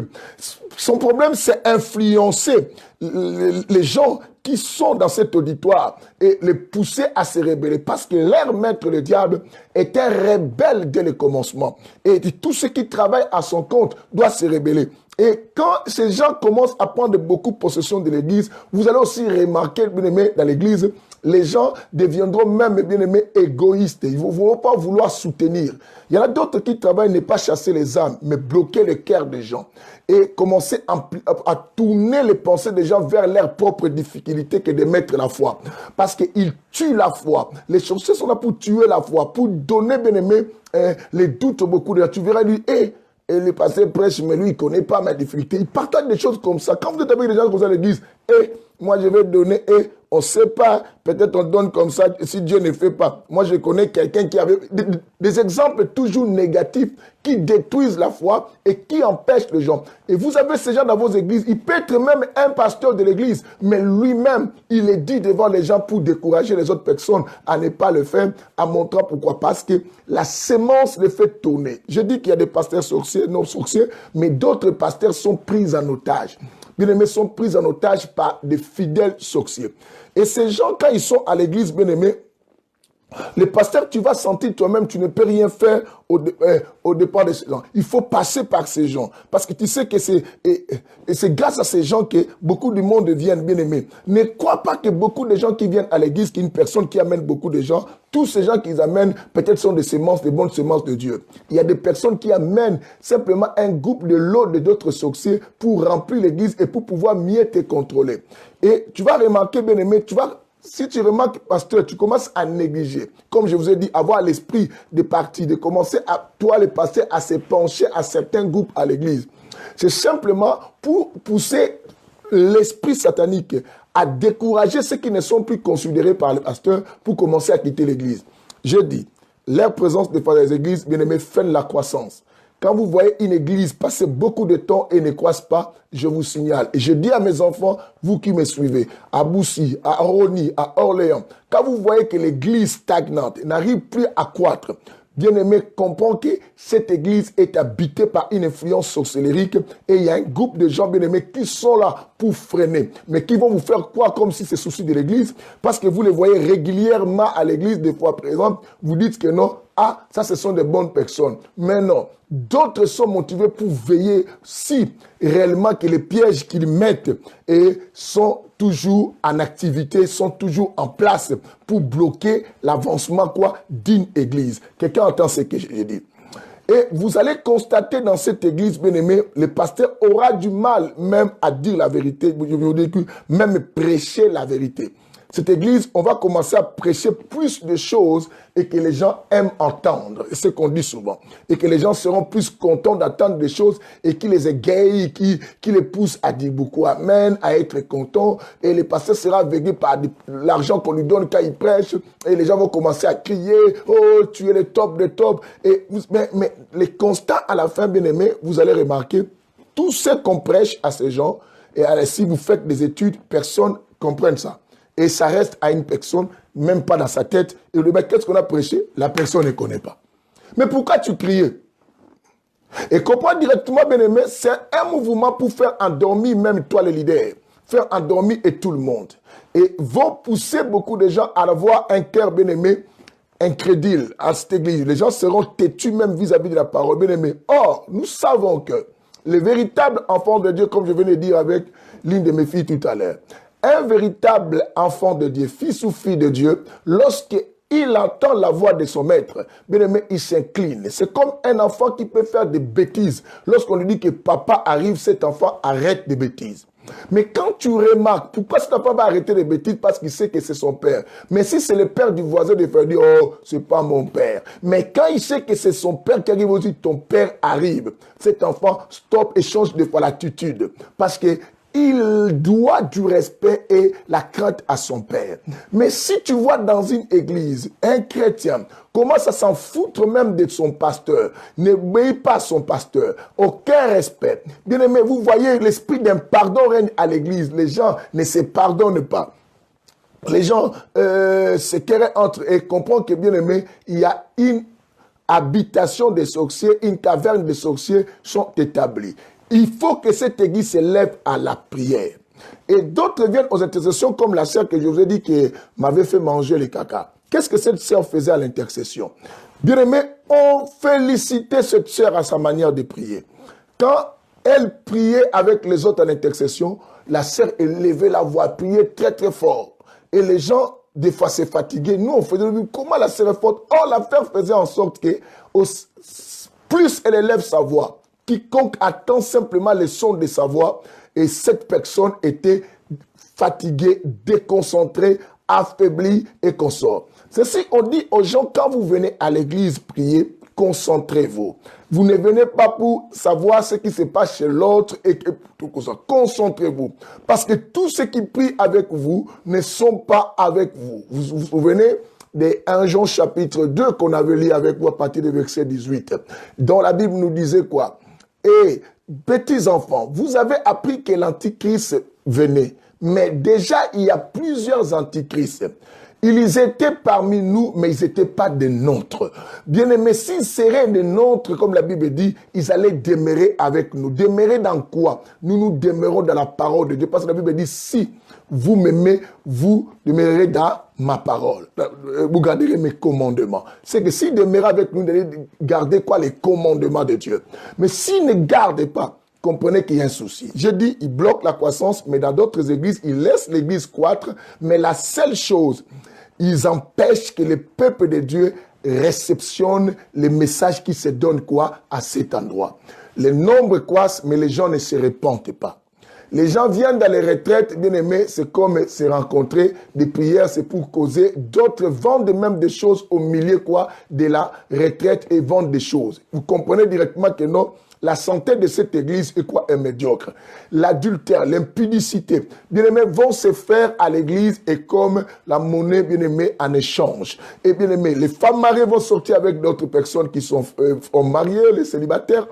Son problème, c'est influencer les gens qui sont dans cet auditoire et les pousser à se rebeller. Parce que leur maître, le diable, est un rebelle dès le commencement. Et tout ce qui travaille à son compte doit se rebeller. Et quand ces gens commencent à prendre beaucoup possession de l'église, vous allez aussi remarquer, bien aimé, dans l'église, les gens deviendront même, bien aimés, égoïstes. Ils ne vont pas vouloir soutenir. Il y en a d'autres qui travaillent, ne pas chasser les âmes, mais bloquer le cœur des gens. Et commencer à tourner les pensées des gens vers leurs propres difficultés que de mettre la foi. Parce qu'ils tuent la foi. Les sorciers sont là pour tuer la foi, pour donner, bien aimé, les doutes beaucoup de gens. Tu verras lui, et le pasteur prêche, mais lui, il ne connaît pas mes difficultés. Il partage des choses comme ça. Quand vous êtes avec des gens comme ça, ils disent, moi, je vais donner, on ne sait pas, peut-être on donne comme ça, si Dieu ne fait pas. Moi, je connais quelqu'un qui avait des exemples toujours négatifs qui détruisent la foi et qui empêchent les gens. Et vous avez ces gens dans vos églises, il peut être même un pasteur de l'église, mais lui-même, il est dit devant les gens pour décourager les autres personnes à ne pas le faire, en montrant pourquoi. Parce que la sémence les fait tourner. Je dis qu'il y a des pasteurs sorciers, non sorciers, mais d'autres pasteurs sont pris en otage. Bien-aimés, sont pris en otage par des fidèles sorciers. Et ces gens, quand ils sont à l'église, bien-aimés, les pasteurs, tu vas sentir toi-même, tu ne peux rien faire au départ de ces gens. Il faut passer par ces gens. Parce que tu sais que c'est grâce à ces gens que beaucoup du monde deviennent bien-aimés. Ne crois pas que beaucoup de gens qui viennent à l'église, qu'une personne qui amène beaucoup de gens, tous ces gens qu'ils amènent, peut-être sont des semences, des bonnes semences de Dieu. Il y a des personnes qui amènent simplement un groupe de lots d'autres sorciers pour remplir l'église et pour pouvoir mieux te contrôler. Et tu vas remarquer, bien-aimé, si tu remarques, pasteur, tu commences à négliger. Comme je vous ai dit, avoir l'esprit de parti, de commencer à, toi, le pasteur, à se pencher à certains groupes à l'église. C'est simplement pour pousser l'esprit satanique à décourager ceux qui ne sont plus considérés par le pasteur pour commencer à quitter l'église. Je dis, leur présence des fois dans les églises, bien aimé, freine la croissance. Quand vous voyez une église passer beaucoup de temps et ne croisse pas, je vous signale. Et je dis à mes enfants, vous qui me suivez, à Boussy, à Rony, à Orléans, quand vous voyez que l'église stagnante n'arrive plus à croître, bien-aimé, comprends que cette église est habitée par une influence sorcellérique et il y a un groupe de gens, bien-aimés, qui sont là pour freiner, mais qui vont vous faire croire comme si c'est souci de l'église, parce que vous les voyez régulièrement à l'église, des fois, par exemple, vous dites que non, ah, ça ce sont des bonnes personnes. Mais non, d'autres sont motivés pour veiller si réellement que les pièges qu'ils mettent et sont toujours en activité, sont toujours en place pour bloquer l'avancement quoi d'une église. Quelqu'un entend ce que je dis? Et vous allez constater dans cette église, bien-aimé, le pasteur aura du mal même à dire la vérité, même prêcher la vérité. Cette église, on va commencer à prêcher plus de choses et que les gens aiment entendre. C'est ce qu'on dit souvent. Et que les gens seront plus contents d'entendre des choses et qui les égayent, qui les poussent à dire beaucoup amen, à être contents. Et le pasteur sera aveuglé par l'argent qu'on lui donne quand il prêche. Et les gens vont commencer à crier, oh, tu es le top de top. Et, mais les constats à la fin, bien aimé, vous allez remarquer, tout ce qu'on prêche à ces gens, et si vous faites des études, personne ne comprenne ça. Et ça reste à une personne, même pas dans sa tête. Et le mec, qu'est-ce qu'on a prêché? La personne ne connaît pas. Mais pourquoi tu criais? Et comprends directement, bien-aimé, c'est un mouvement pour faire endormir même toi, les leaders. Faire endormir et tout le monde. Et vont pousser beaucoup de gens à avoir un cœur, bien-aimé, incrédule à cette église. Les gens seront têtus même vis-à-vis de la parole, bien-aimé. Or, nous savons que les véritables enfants de Dieu, comme je venais de dire avec l'une de mes filles tout à l'heure, un véritable enfant de Dieu, fils ou fille de Dieu, lorsqu'il entend la voix de son maître, bien aimé, il s'incline. C'est comme un enfant qui peut faire des bêtises. Lorsqu'on lui dit que papa arrive, cet enfant arrête des bêtises. Mais quand tu remarques, pourquoi cet enfant va arrêter les bêtises? Parce qu'il sait que c'est son père. Mais si c'est le père du voisin, il va dire, oh, c'est pas mon père. Mais quand il sait que c'est son père qui arrive aussi, ton père arrive. Cet enfant stop et change de l'attitude. Parce que il doit du respect et la crainte à son père. Mais si tu vois dans une église, un chrétien commence à s'en foutre même de son pasteur, n'obéit pas à son pasteur, aucun respect. Bien aimé, vous voyez, l'esprit d'un pardon règne à l'église. Les gens ne se pardonnent pas. Les gens se querellent entre eux et comprennent que, bien aimé, il y a une habitation des sorciers, une caverne des sorciers sont établies. Il faut que cette église se lève à la prière. Et d'autres viennent aux intercessions comme la sœur que je vous ai dit qui m'avait fait manger les caca. Qu'est-ce que cette sœur faisait à l'intercession? Bien aimé, on félicitait cette sœur à sa manière de prier. Quand elle priait avec les autres à l'intercession, la sœur élevait la voix, priait très très fort. Et les gens, des fois, se fatiguaient. Nous, on faisait, comment la sœur est forte? Or, la sœur faisait en sorte que plus elle élève sa voix, quiconque attend simplement le son de sa voix, et cette personne était fatiguée, déconcentrée, affaiblie et consort. Ceci, on dit aux gens, quand vous venez à l'église prier, concentrez-vous. Vous ne venez pas pour savoir ce qui se passe chez l'autre et tout ça. Concentrez-vous. Parce que tous ceux qui prient avec vous ne sont pas avec vous. Vous vous souvenez de 1 Jean chapitre 2 qu'on avait lu avec vous à partir du verset 18. Dont la Bible nous disait quoi? Et petits enfants, vous avez appris que l'antichrist venait. Mais déjà, il y a plusieurs antichrists. Ils étaient parmi nous, mais ils n'étaient pas des nôtres. Bien-aimés, s'ils seraient des nôtres, comme la Bible dit, ils allaient demeurer avec nous. Demeurer dans quoi? Nous nous demeurons dans la parole de Dieu. Parce que la Bible dit, si vous m'aimez, vous demeurerez dans ma parole. Vous garderez mes commandements. C'est que s'ils demeurent avec nous, vous allez garder quoi? Les commandements de Dieu. Mais s'ils ne gardent pas, comprenez qu'il y a un souci. Je dis, ils bloquent la croissance, mais dans d'autres églises, ils laissent l'église croître. Mais la seule chose, ils empêchent que le peuple de Dieu réceptionne les messages qui se donnent quoi à cet endroit. Les nombres croissent, mais les gens ne se répandent pas. Les gens viennent dans les retraites, bien aimés, c'est comme se rencontrer, des prières, c'est pour causer. D'autres vendent même des choses au milieu quoi de la retraite et vendent des choses. Vous comprenez directement que non. La santé de cette église est quoi? Est médiocre. L'adultère, l'impudicité, bien-aimés, vont se faire à l'église et comme la monnaie, bien-aimés, en échange. Et bien-aimés, les femmes mariées vont sortir avec d'autres personnes qui sont mariées, les célibataires,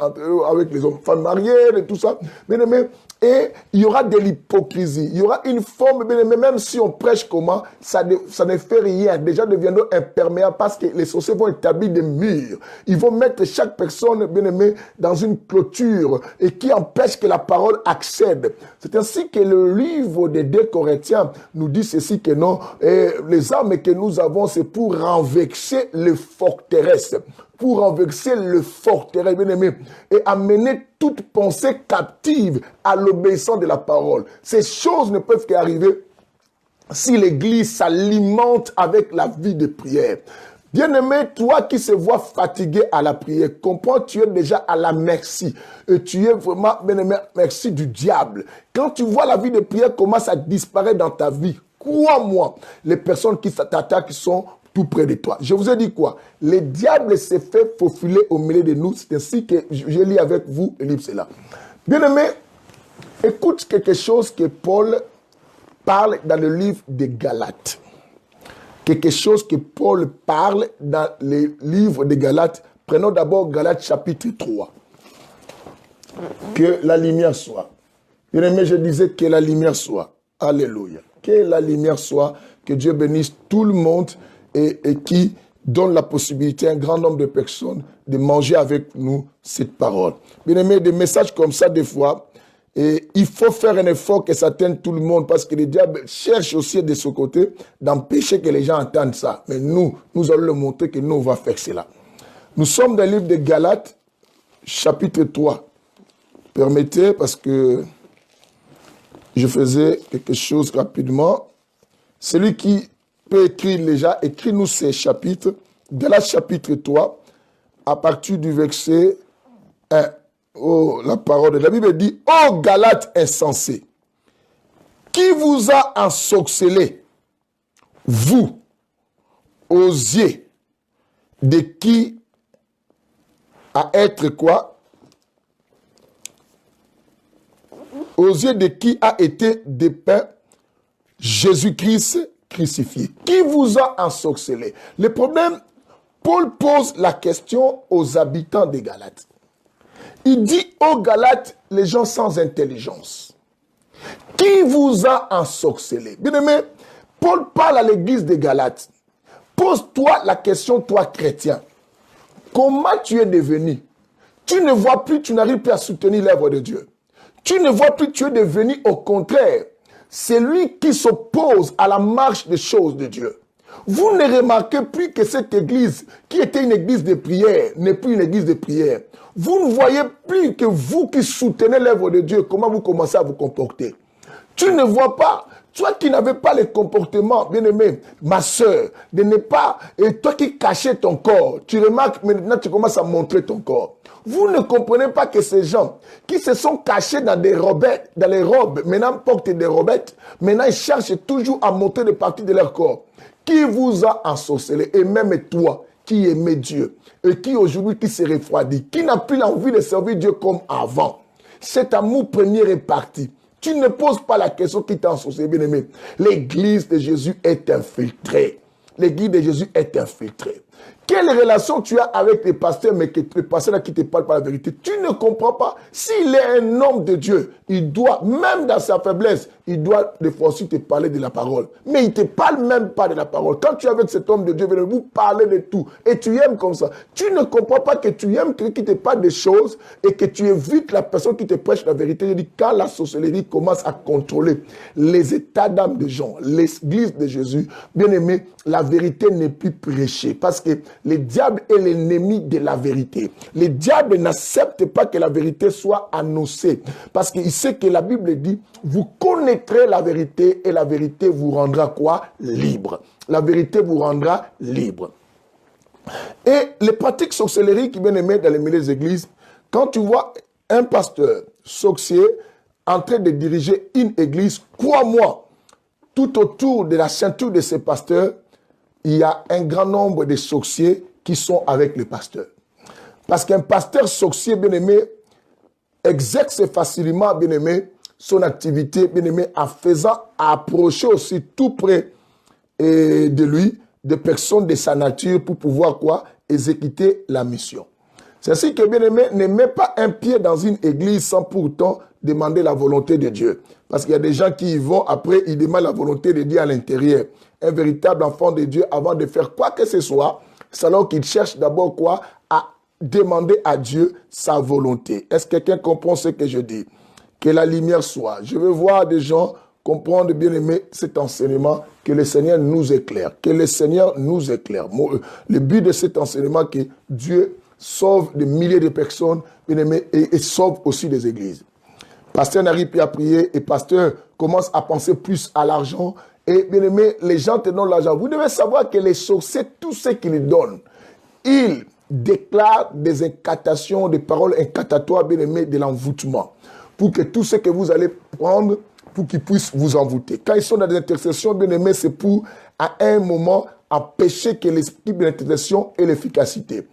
avec les hommes, femmes mariées et tout ça. Bien-aimés, Et il y aura de l'hypocrisie. Il y aura une forme, bien aimé, même si on prêche comment, ça ne fait rien. Déjà deviendront imperméables parce que les sorciers vont établir des murs. Ils vont mettre chaque personne, bien aimé, dans une clôture et qui empêche que la parole accède. C'est ainsi que le livre des 2 Corinthiens nous dit ceci que non, et les armes que nous avons, c'est pour renverser les forteresses. Pour renverser le forteresse, bien aimé, et amener toute pensée captive à l'obéissance de la parole. Ces choses ne peuvent qu'arriver si l'Église s'alimente avec la vie de prière. Bien-aimé, toi qui se vois fatigué à la prière, comprends, tu es déjà à la merci. Et tu es vraiment, bien-aimé, merci du diable. Quand tu vois la vie de prière commence à disparaître dans ta vie, crois-moi, les personnes qui t'attaquent sont tout près de toi. Je vous ai dit quoi? Le diable s'est fait faufiler au milieu de nous. C'est ainsi que je lis avec vous le livre, c'est là. Bien-aimé, écoute quelque chose que Paul parle dans le livre des Galates. Quelque chose que Paul parle dans le livre des Galates. Prenons d'abord Galates chapitre 3. Que la lumière soit. Bien-aimé, je disais que la lumière soit. Alléluia. Que la lumière soit. Que Dieu bénisse tout le monde et qui donne la possibilité à un grand nombre de personnes de manger avec nous cette parole. Bien-aimé, des messages comme ça, des fois, et il faut faire un effort que ça atteigne tout le monde parce que le diable cherche aussi de ce côté d'empêcher que les gens entendent ça. Mais nous allons leur montrer que nous, on va faire cela. Nous sommes dans le livre de Galates, chapitre 3. Permettez, parce que je faisais quelque chose rapidement. Celui qui peut écrire déjà, écris-nous ces chapitres. Galates chapitre 3, à partir du verset 1. Oh, la parole de la Bible dit, « Oh, Galates insensés, qui vous a ensorcelé, vous, osiez de qui à être quoi? Osiez de qui a été dépeint Jésus-Christ crucifié. Qui vous a ensorcelé? » Le problème, Paul pose la question aux habitants des Galates. Il dit aux Galates, les gens sans intelligence, qui vous a ensorcelé? Bien-aimé, Paul parle à l'église des Galates. Pose-toi la question, toi chrétien. Comment tu es devenu? Tu ne vois plus, tu n'arrives plus à soutenir l'œuvre de Dieu. Tu ne vois plus, tu es devenu au contraire celui qui s'oppose à la marche des choses de Dieu. Vous ne remarquez plus que cette église, qui était une église de prière, n'est plus une église de prière. Vous ne voyez plus que vous qui soutenez l'œuvre de Dieu, comment vous commencez à vous comporter. Tu ne vois pas, toi qui n'avais pas le comportement, bien-aimé, ma soeur, de ne pas, et toi qui cachais ton corps, tu remarques, maintenant tu commences à montrer ton corps. Vous ne comprenez pas que ces gens qui se sont cachés dans des robettes, dans les robes, maintenant portent des robettes, maintenant ils cherchent toujours à montrer des parties de leur corps. Qui vous a ensorcelé? Et même toi qui aimais Dieu et qui aujourd'hui qui se refroidit, qui n'a plus l'envie de servir Dieu comme avant. Cet amour premier est parti. Tu ne poses pas la question qui t'a ensorcelé, bien-aimé. L'église de Jésus est infiltrée. L'église de Jésus est infiltrée. Quelle relation tu as avec les pasteurs, mais que les pasteurs là qui ne te parlent pas la vérité? Tu ne comprends pas. S'il est un homme de Dieu, il doit, même dans sa faiblesse, il doit des fois aussi te parler de la parole. Mais il ne te parle même pas de la parole. Quand tu es avec cet homme de Dieu, vous parlez de tout. Et tu aimes comme ça. Tu ne comprends pas que tu aimes quelqu'un qui te parle des choses et que tu évites la personne qui te prêche la vérité. Je dis, quand la sorcellerie commence à contrôler les états d'âme des gens, l'église de Jésus, bien aimé, la vérité n'est plus prêchée. Parce que le diable est l'ennemi de la vérité. Le diable n'accepte pas que la vérité soit annoncée. Parce qu'il sait que la Bible dit, vous connaîtrez la vérité et la vérité vous rendra quoi? Libre. La vérité vous rendra libre. Et les pratiques sorcelleries qui bien aimées dans les milieux des églises, quand tu vois un pasteur sorcier en train de diriger une église, crois-moi, tout autour de la ceinture de ces pasteurs, il y a un grand nombre de sorciers qui sont avec les pasteurs. Parce qu'un pasteur sorcier, bien-aimé, exerce facilement, bien-aimé, son activité, bien-aimé, en faisant approcher aussi tout près de lui des personnes de sa nature pour pouvoir quoi? Exécuter la mission. C'est ainsi que, bien-aimé, ne mets pas un pied dans une église sans pourtant demander la volonté de Dieu. Parce qu'il y a des gens qui y vont, après, ils demandent la volonté de Dieu à l'intérieur. Un véritable enfant de Dieu, avant de faire quoi que ce soit, c'est alors qu'il cherche d'abord quoi? À demander à Dieu sa volonté. Est-ce que quelqu'un comprend ce que je dis? Que la lumière soit. Je veux voir des gens comprendre, bien aimé, cet enseignement, que le Seigneur nous éclaire. Que le Seigneur nous éclaire. Le but de cet enseignement, que Dieu sauve des milliers de personnes, bien aimé, et sauve aussi des églises. Pasteur n'arrive plus à prier et pasteur commence à penser plus à l'argent. Et bien aimé, les gens te donnent l'argent. Vous devez savoir que les sorciers, tout ce qu'ils donnent, ils déclarent des incantations, des paroles incantatoires, bien aimé, de l'envoûtement. Pour que tout ce que vous allez prendre, pour qu'ils puissent vous envoûter. Quand ils sont dans des intercessions, bien aimé, c'est pour, à un moment, empêcher que l'esprit de l'intercession ait l'efficacité.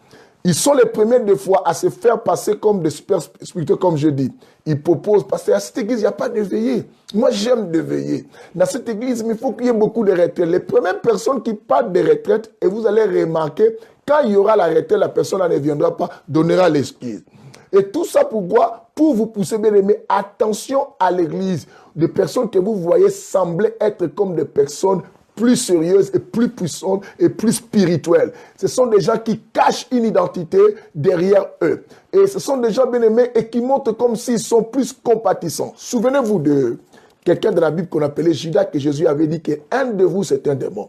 Ils sont les premiers des fois à se faire passer comme des super spirituels, comme je dis. Ils proposent, parce qu'à cette église, il n'y a pas de veillée. Moi, j'aime de veiller. Dans cette église, il faut qu'il y ait beaucoup de retraites. Les premières personnes qui partent de retraite, et vous allez remarquer, quand il y aura la retraite, la personne ne viendra pas, donnera l'excuse. Et tout ça pourquoi? Pour vous pousser, bien aimé, attention à l'église. Des personnes que vous voyez sembler être comme des personnes plus sérieuses et plus puissantes et plus spirituelles. Ce sont des gens qui cachent une identité derrière eux. Et ce sont des gens bien aimés et qui montrent comme s'ils sont plus compatissants. Souvenez-vous de quelqu'un de la Bible qu'on appelait Judas, que Jésus avait dit qu'un de vous, c'est un démon.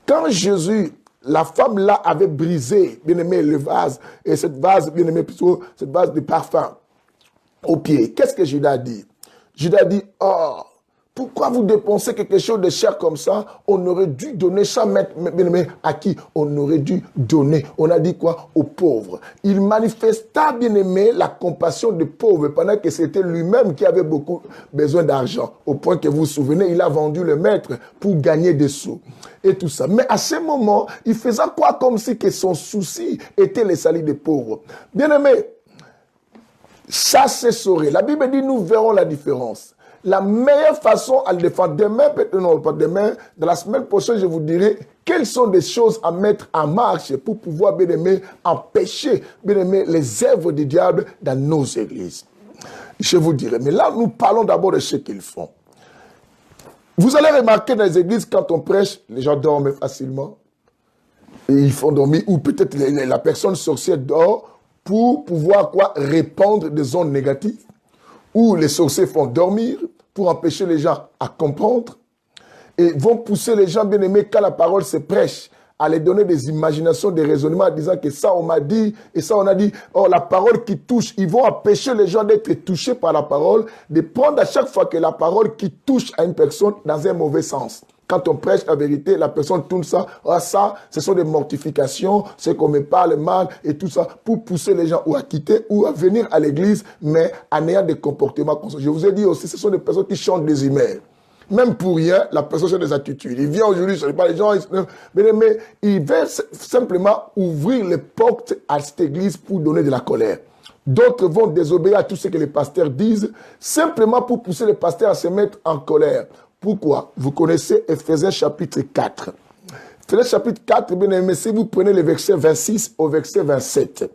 Quand Jésus, la femme là avait brisé, bien aimé, le vase, et cette vase, bien aimé, plutôt, cette vase de parfum au pied. Qu'est-ce que Judas dit? Judas dit, oh, pourquoi vous dépensez quelque chose de cher comme ça? On aurait dû donner ça, bien aimé, à qui? On aurait dû donner. On a dit quoi? Aux pauvres. Il manifesta, bien aimé, la compassion des pauvres, pendant que c'était lui-même qui avait beaucoup besoin d'argent. Au point que vous vous souvenez, il a vendu le maître pour gagner des sous. Et tout ça. Mais à ce moment, il faisait quoi comme si que son souci était le salut des pauvres? Bien aimé, ça c'est sauvé. La Bible dit, nous verrons la différence. La meilleure façon à le défendre, demain, peut-être non, pas demain, dans la semaine prochaine, je vous dirai quelles sont des choses à mettre en marche pour pouvoir, bien aimé, empêcher, bien aimé, les œuvres du diable dans nos églises. Je vous dirai. Mais là, nous parlons d'abord de ce qu'ils font. Vous allez remarquer dans les églises, quand on prêche, les gens dorment facilement. Et ils font dormir, ou peut-être la personne sorcière dort pour pouvoir quoi, répandre des ondes négatives. Où les sorciers font dormir pour empêcher les gens à comprendre et vont pousser les gens bien aimés quand la parole se prêche à les donner des imaginations, des raisonnements en disant que ça on m'a dit et ça on a dit. Or la parole qui touche, ils vont empêcher les gens d'être touchés par la parole, de prendre à chaque fois que la parole qui touche à une personne dans un mauvais sens. Quand on prêche la vérité, la personne tourne ça. Ah, ça, ce sont des mortifications, c'est qu'on me parle mal et tout ça, pour pousser les gens ou à quitter ou à venir à l'église, mais en ayant des comportements comme ça. Je vous ai dit aussi, ce sont des personnes qui chantent des emails. Même pour rien, la personne a des attitudes. Il vient aujourd'hui, je ne sais pas, les gens, mais il veut simplement ouvrir les portes à cette église pour donner de la colère. D'autres vont désobéir à tout ce que les pasteurs disent, simplement pour pousser les pasteurs à se mettre en colère. Pourquoi? Vous connaissez Ephésiens chapitre 4. Ephésiens chapitre 4, bien aimé, si vous prenez le verset 26 au verset 27.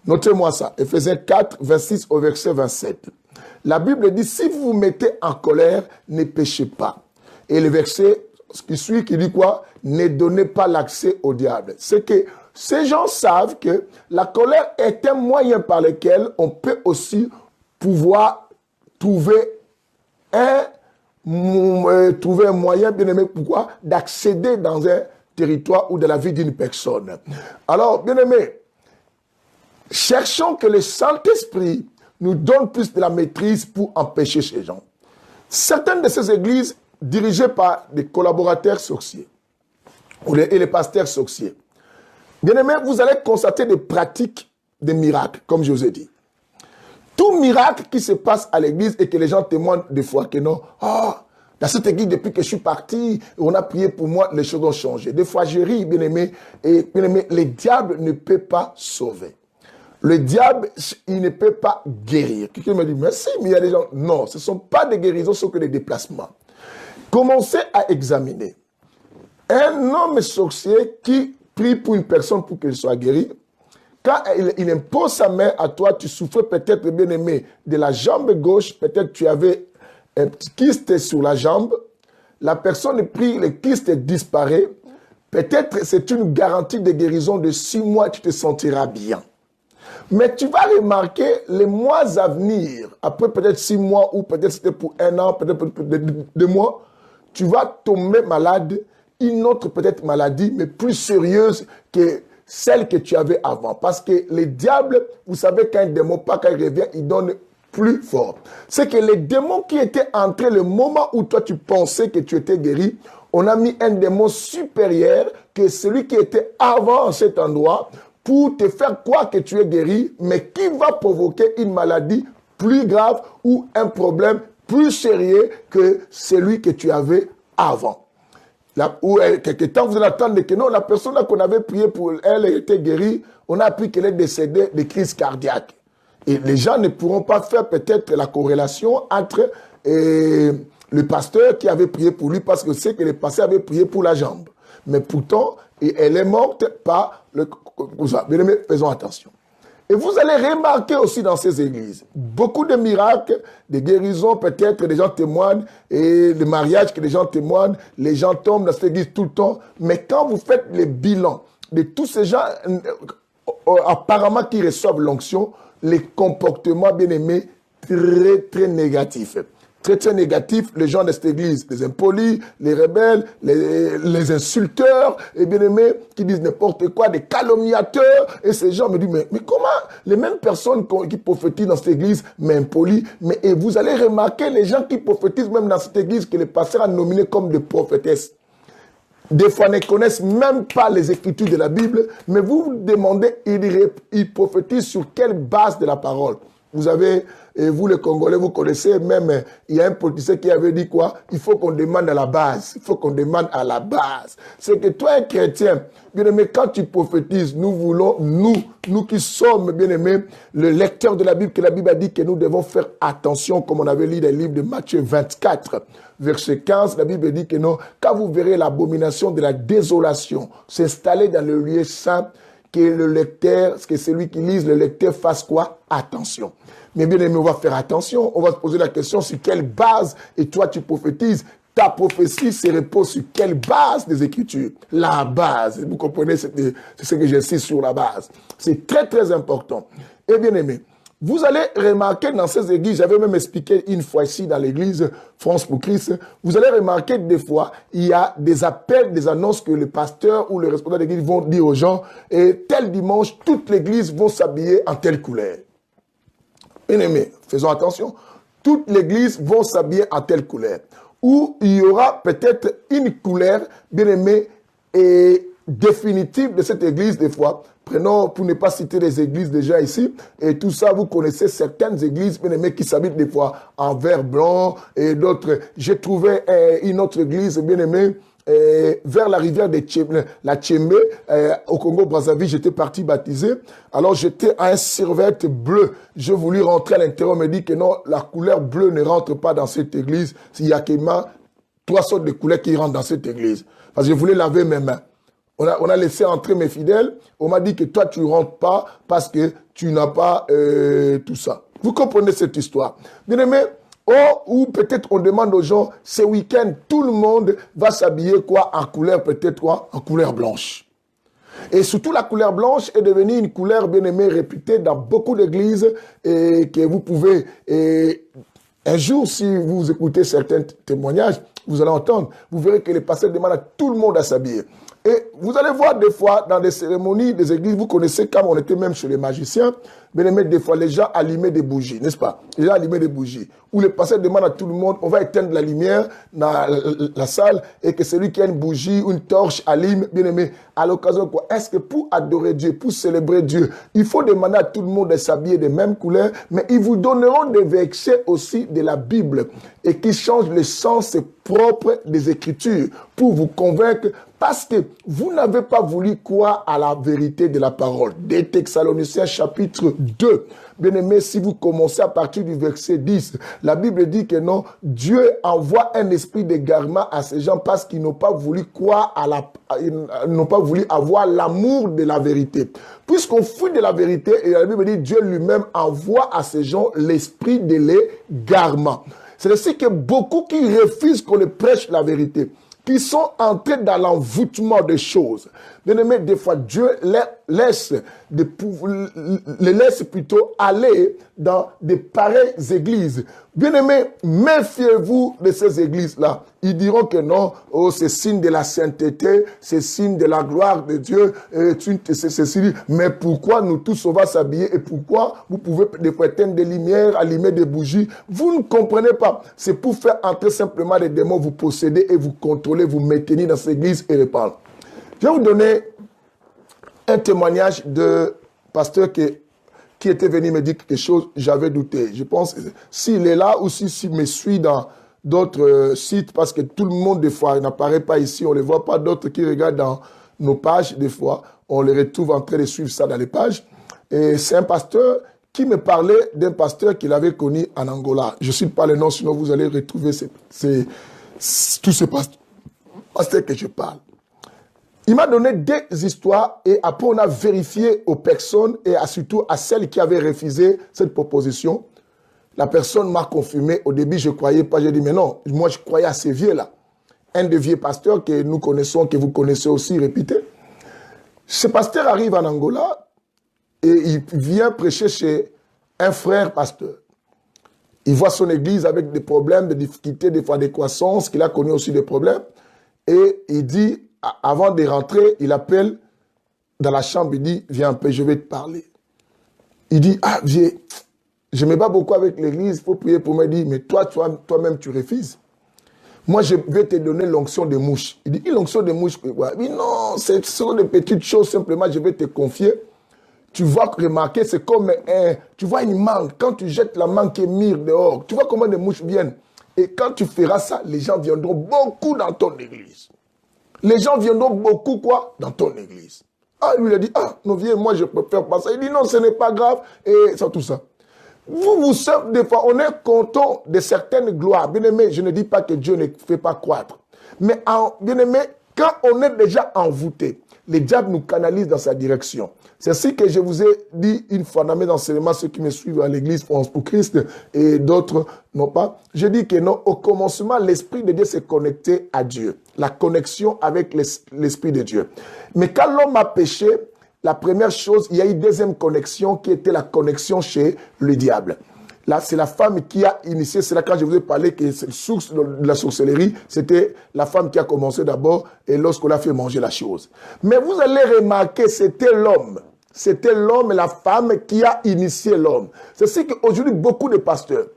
Notez-moi ça. Ephésiens 4, 26 au verset 27. La Bible dit, si vous vous mettez en colère, ne péchez pas. Et le verset qui suit, qui dit quoi? Ne donnez pas l'accès au diable. C'est que ces gens savent que la colère est un moyen par lequel on peut aussi pouvoir trouver un moyen, bien aimé, pourquoi? D'accéder dans un territoire ou dans la vie d'une personne. Alors, bien aimé, cherchons que le Saint-Esprit nous donne plus de la maîtrise pour empêcher ces gens. Certaines de ces églises, dirigées par des collaborateurs sorciers, et les pasteurs sorciers, bien aimé, vous allez constater des pratiques, des miracles, comme je vous ai dit. Tout miracle qui se passe à l'église et que les gens témoignent des fois que non, dans cette église, depuis que je suis parti, on a prié pour moi, les choses ont changé. Des fois, je ris, bien aimé, et bien aimé, le diable ne peut pas sauver. Le diable, il ne peut pas guérir. Quelqu'un me dit, mais si, mais il y a des gens. Non, ce ne sont pas des guérisons, ce sont que des déplacements. Commencez à examiner. Un homme sorcier qui prie pour une personne pour qu'elle soit guérie, quand il impose sa main à toi, tu souffrais peut-être, bien aimé, de la jambe gauche, peut-être tu avais un petit kyste sur la jambe, la personne prie, le kyste disparaît, peut-être c'est une garantie de guérison de 6 mois, tu te sentiras bien. Mais tu vas remarquer les mois à venir, après peut-être 6 mois ou peut-être c'était pour 1 an, peut-être pour 2 mois, tu vas tomber malade, une autre peut-être maladie, mais plus sérieuse que celle que tu avais avant. Parce que les diables, vous savez, quand un démon pas, quand il revient, il donne plus fort. C'est que les démons qui étaient entrés le moment où toi tu pensais que tu étais guéri, on a mis un démon supérieur que celui qui était avant cet endroit pour te faire croire que tu es guéri, mais qui va provoquer une maladie plus grave ou un problème plus sérieux que celui que tu avais avant. Là, où quelque temps, vous allez attendre que non, la personne qu'on avait prié pour elle était guérie, on a appris qu'elle est décédée de crise cardiaque. Et les gens ne pourront pas faire peut-être la corrélation entre le pasteur qui avait prié pour lui, parce que c'est que le pasteur avait prié pour la jambe. Mais pourtant, elle est morte par le... Bien aimé, faisons attention. Et vous allez remarquer aussi dans ces églises, beaucoup de miracles, de guérisons, peut-être des gens témoignent, et le mariage que les gens témoignent, les gens tombent dans cette église tout le temps. Mais quand vous faites le bilan de tous ces gens, apparemment qui reçoivent l'onction, les comportements, bien aimés, très, très négatifs. Très, très négatifs, les gens de cette église, les impolis, les rebelles, les insulteurs, et bien aimés, qui disent n'importe quoi, des calomniateurs, et ces gens me disent, mais comment les mêmes personnes qui prophétisent dans cette église, mais impolis, et vous allez remarquer les gens qui prophétisent même dans cette église, que les pasteurs ont nominé comme des prophétesses. Des fois, ne connaissent même pas les écritures de la Bible, mais vous vous demandez, ils prophétisent sur quelle base de la parole? Vous avez, et vous les Congolais, vous connaissez même, il y a un politicien qui avait dit quoi? Il faut qu'on demande à la base. Il faut qu'on demande à la base. C'est que toi, un chrétien, bien aimé, quand tu prophétises, nous voulons, nous qui sommes, bien aimés, le lecteur de la Bible, que la Bible a dit que nous devons faire attention, comme on avait lu dans le livre de Matthieu 24, verset 15, la Bible dit que non, quand vous verrez l'abomination de la désolation s'installer dans le lieu saint, que le lecteur, que celui qui lise, le lecteur fasse quoi? Attention. Mais bien aimé, on va faire attention. On va se poser la question sur quelle base, et toi tu prophétises. Ta prophétie se repose sur quelle base des Écritures? La base. Vous comprenez, c'est ce que j'insiste sur la base. C'est très très important. Et bien aimé, vous allez remarquer dans ces églises, j'avais même expliqué une fois ici dans l'église France pour Christ, vous allez remarquer que des fois, il y a des appels, des annonces que le pasteur ou le responsable de l'église vont dire aux gens, et tel dimanche, toute l'église vont s'habiller en telle couleur. Bien aimé, faisons attention, toute l'église vont s'habiller en telle couleur. Ou il y aura peut-être une couleur, bien aimé, et définitive de cette église des fois. Prenons, pour ne pas citer les églises déjà ici, et tout ça, vous connaissez certaines églises, bien aimées, qui s'habitent des fois en vert blanc, et d'autres. J'ai trouvé une autre église, bien aimée, vers la rivière de la Tchembe, au Congo-Brazzaville, j'étais parti baptiser. Alors j'étais à un survêt bleu. Je voulus rentrer à l'intérieur, on me dit que non, la couleur bleue ne rentre pas dans cette église. Il y a quasiment 3 sortes de couleurs qui rentrent dans cette église. Parce que je voulais laver mes mains. On a laissé entrer mes fidèles. On m'a dit que toi, tu ne rentres pas parce que tu n'as pas tout ça. Vous comprenez cette histoire. Bien aimé, ou peut-être on demande aux gens, ce week-end, tout le monde va s'habiller quoi? En couleur, peut-être quoi? En couleur blanche. Et surtout, la couleur blanche est devenue une couleur bien aimée, réputée dans beaucoup d'églises et que vous pouvez... un jour, si vous écoutez certains témoignages, vous allez entendre, vous verrez que les pasteurs demandent à tout le monde à s'habiller. Et vous allez voir des fois, dans des cérémonies des églises, vous connaissez, comme on était même chez les magiciens, bien aimé, des fois, les gens allumaient des bougies, n'est-ce pas? Les gens allumaient des bougies. Où les pasteurs demandent à tout le monde, on va éteindre la lumière dans la salle, et que celui qui a une bougie ou une torche allume, bien aimé, à l'occasion quoi? Est-ce que pour adorer Dieu, pour célébrer Dieu, il faut demander à tout le monde de s'habiller des mêmes couleurs, mais ils vous donneront des versets aussi de la Bible, et qui changent le sens propre des Écritures, pour vous convaincre parce que vous n'avez pas voulu croire à la vérité de la parole. Des Thessaloniciens chapitre 2. Bien-aimés, si vous commencez à partir du verset 10, la Bible dit que non, Dieu envoie un esprit d'égarement à ces gens parce qu'ils n'ont pas voulu croire ils n'ont pas voulu avoir l'amour de la vérité. Puisqu'on fuit de la vérité, et la Bible dit Dieu lui-même envoie à ces gens l'esprit de l'égarement. C'est ainsi que beaucoup qui refusent qu'on les prêche la vérité, qui sont entrés dans l'envoûtement des choses. Bien aimé, des fois, Dieu les laisse plutôt aller dans de pareilles églises. Bien aimé, méfiez-vous de ces églises-là. Ils diront que non, oh, c'est signe de la sainteté, c'est signe de la gloire de Dieu, mais pourquoi nous tous on va s'habiller et pourquoi vous pouvez des fois éteindre des lumières, allumer des bougies? Vous ne comprenez pas. C'est pour faire entrer simplement des démons, vous posséder et vous contrôler, vous maintenir dans cette église et répandre. Je vais vous donner un témoignage de pasteur qui était venu me dire quelque chose, j'avais douté. Je pense, s'il est là ou s'il me suit dans d'autres sites, parce que tout le monde, des fois, n'apparaît pas ici, on ne les voit pas, d'autres qui regardent dans nos pages, des fois, on les retrouve en train de suivre ça dans les pages. Et c'est un pasteur qui me parlait d'un pasteur qu'il avait connu en Angola. Je ne cite pas le nom, sinon vous allez retrouver tous ces pasteurs que je parle. Il m'a donné des histoires et après on a vérifié aux personnes et surtout à celles qui avaient refusé cette proposition. La personne m'a confirmé. Au début, je ne croyais pas. J'ai dit, mais non, moi je croyais à ces vieux-là. Un des vieux pasteurs que nous connaissons, que vous connaissez aussi, répétez. Ce pasteur arrive en Angola et il vient prêcher chez un frère pasteur. Il voit son église avec des problèmes, des difficultés, des fois des croissances, qu'il a connu aussi des problèmes. Et il dit, avant de rentrer, il appelle dans la chambre, il dit, viens un peu, je vais te parler. Il dit, ah, viens, je me bats beaucoup avec l'église, il faut prier pour moi. Il dit, mais toi-même, tu refuses. Moi, je vais te donner l'onction des mouches. Il dit, l'onction des mouches, quoi? Il dit, non, ce sont des petites choses, simplement, je vais te confier. Tu vas remarquer, c'est comme tu vois une mangue. Quand tu jettes la mangue qui est mire dehors, tu vois comment les mouches viennent. Et quand tu feras ça, les gens viendront beaucoup dans ton église. Les gens viendront beaucoup, quoi, dans ton église. Ah, lui, il a dit, ah, non, viens, moi, je préfère pas ça. Il dit, non, ce n'est pas grave, et ça, tout ça. Vous savez, des fois, on est content de certaines gloires. Bien aimé, je ne dis pas que Dieu ne fait pas croître. Mais, bien aimé, quand on est déjà envoûté, le diable nous canalise dans sa direction. C'est ainsi que je vous ai dit une fois dans mes enseignements, ceux qui me suivent à l'église France pour Christ et d'autres non pas. Je dis que non, au commencement, l'Esprit de Dieu s'est connecté à Dieu. La connexion avec l'Esprit de Dieu. Mais quand l'homme a péché, la première chose, il y a une deuxième connexion qui était la connexion chez le diable. Là, c'est la femme qui a initié, c'est là quand je vous ai parlé que c'est la source de la sorcellerie, c'était la femme qui a commencé d'abord et lorsqu'on a fait manger la chose. Mais vous allez remarquer, c'était l'homme. C'était l'homme et la femme qui a initié l'homme. C'est ce qu'aujourd'hui, beaucoup de pasteurs,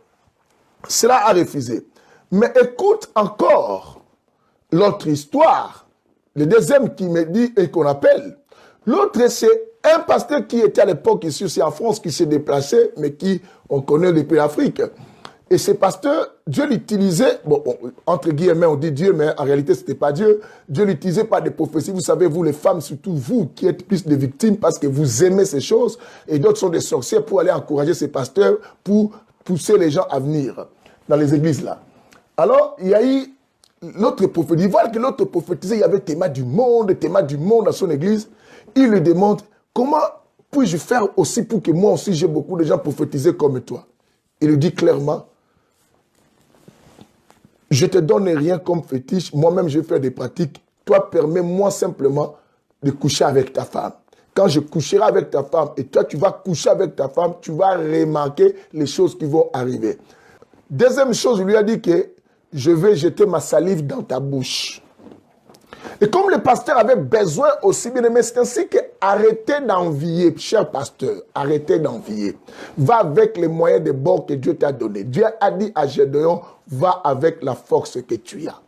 cela a refusé. Mais écoute encore l'autre histoire. Le deuxième qui me dit et qu'on appelle. L'autre, c'est un pasteur qui était à l'époque ici aussi en France, qui s'est déplacé, mais qui, on connaît depuis l'Afrique. Et ce pasteur, Dieu l'utilisait, bon, entre guillemets, on dit Dieu, mais en réalité, ce n'était pas Dieu. Dieu l'utilisait par des prophéties. Vous savez, vous, les femmes, surtout vous, qui êtes plus des victimes parce que vous aimez ces choses, et d'autres sont des sorcières pour aller encourager ces pasteurs, pour pousser les gens à venir dans les églises là. Alors, il y a eu l'autre prophète. Il voit que l'autre prophétisait, il y avait témoin du monde dans son église. Il lui demande, comment puis-je faire aussi pour que moi aussi j'ai beaucoup de gens prophétisés comme toi? Il lui dit clairement, je te donne rien comme fétiche, moi-même je vais faire des pratiques. Toi, permets-moi simplement de coucher avec ta femme. Quand je coucherai avec ta femme et toi tu vas coucher avec ta femme, tu vas remarquer les choses qui vont arriver. Deuxième chose, il lui a dit que je vais jeter ma salive dans ta bouche. Et comme le pasteur avait besoin aussi, bien aimé, c'est ainsi que arrêtez d'envier, cher pasteur, arrêtez d'envier. Va avec les moyens de bord que Dieu t'a donné. Dieu a dit à Gédéon, va avec la force que tu as.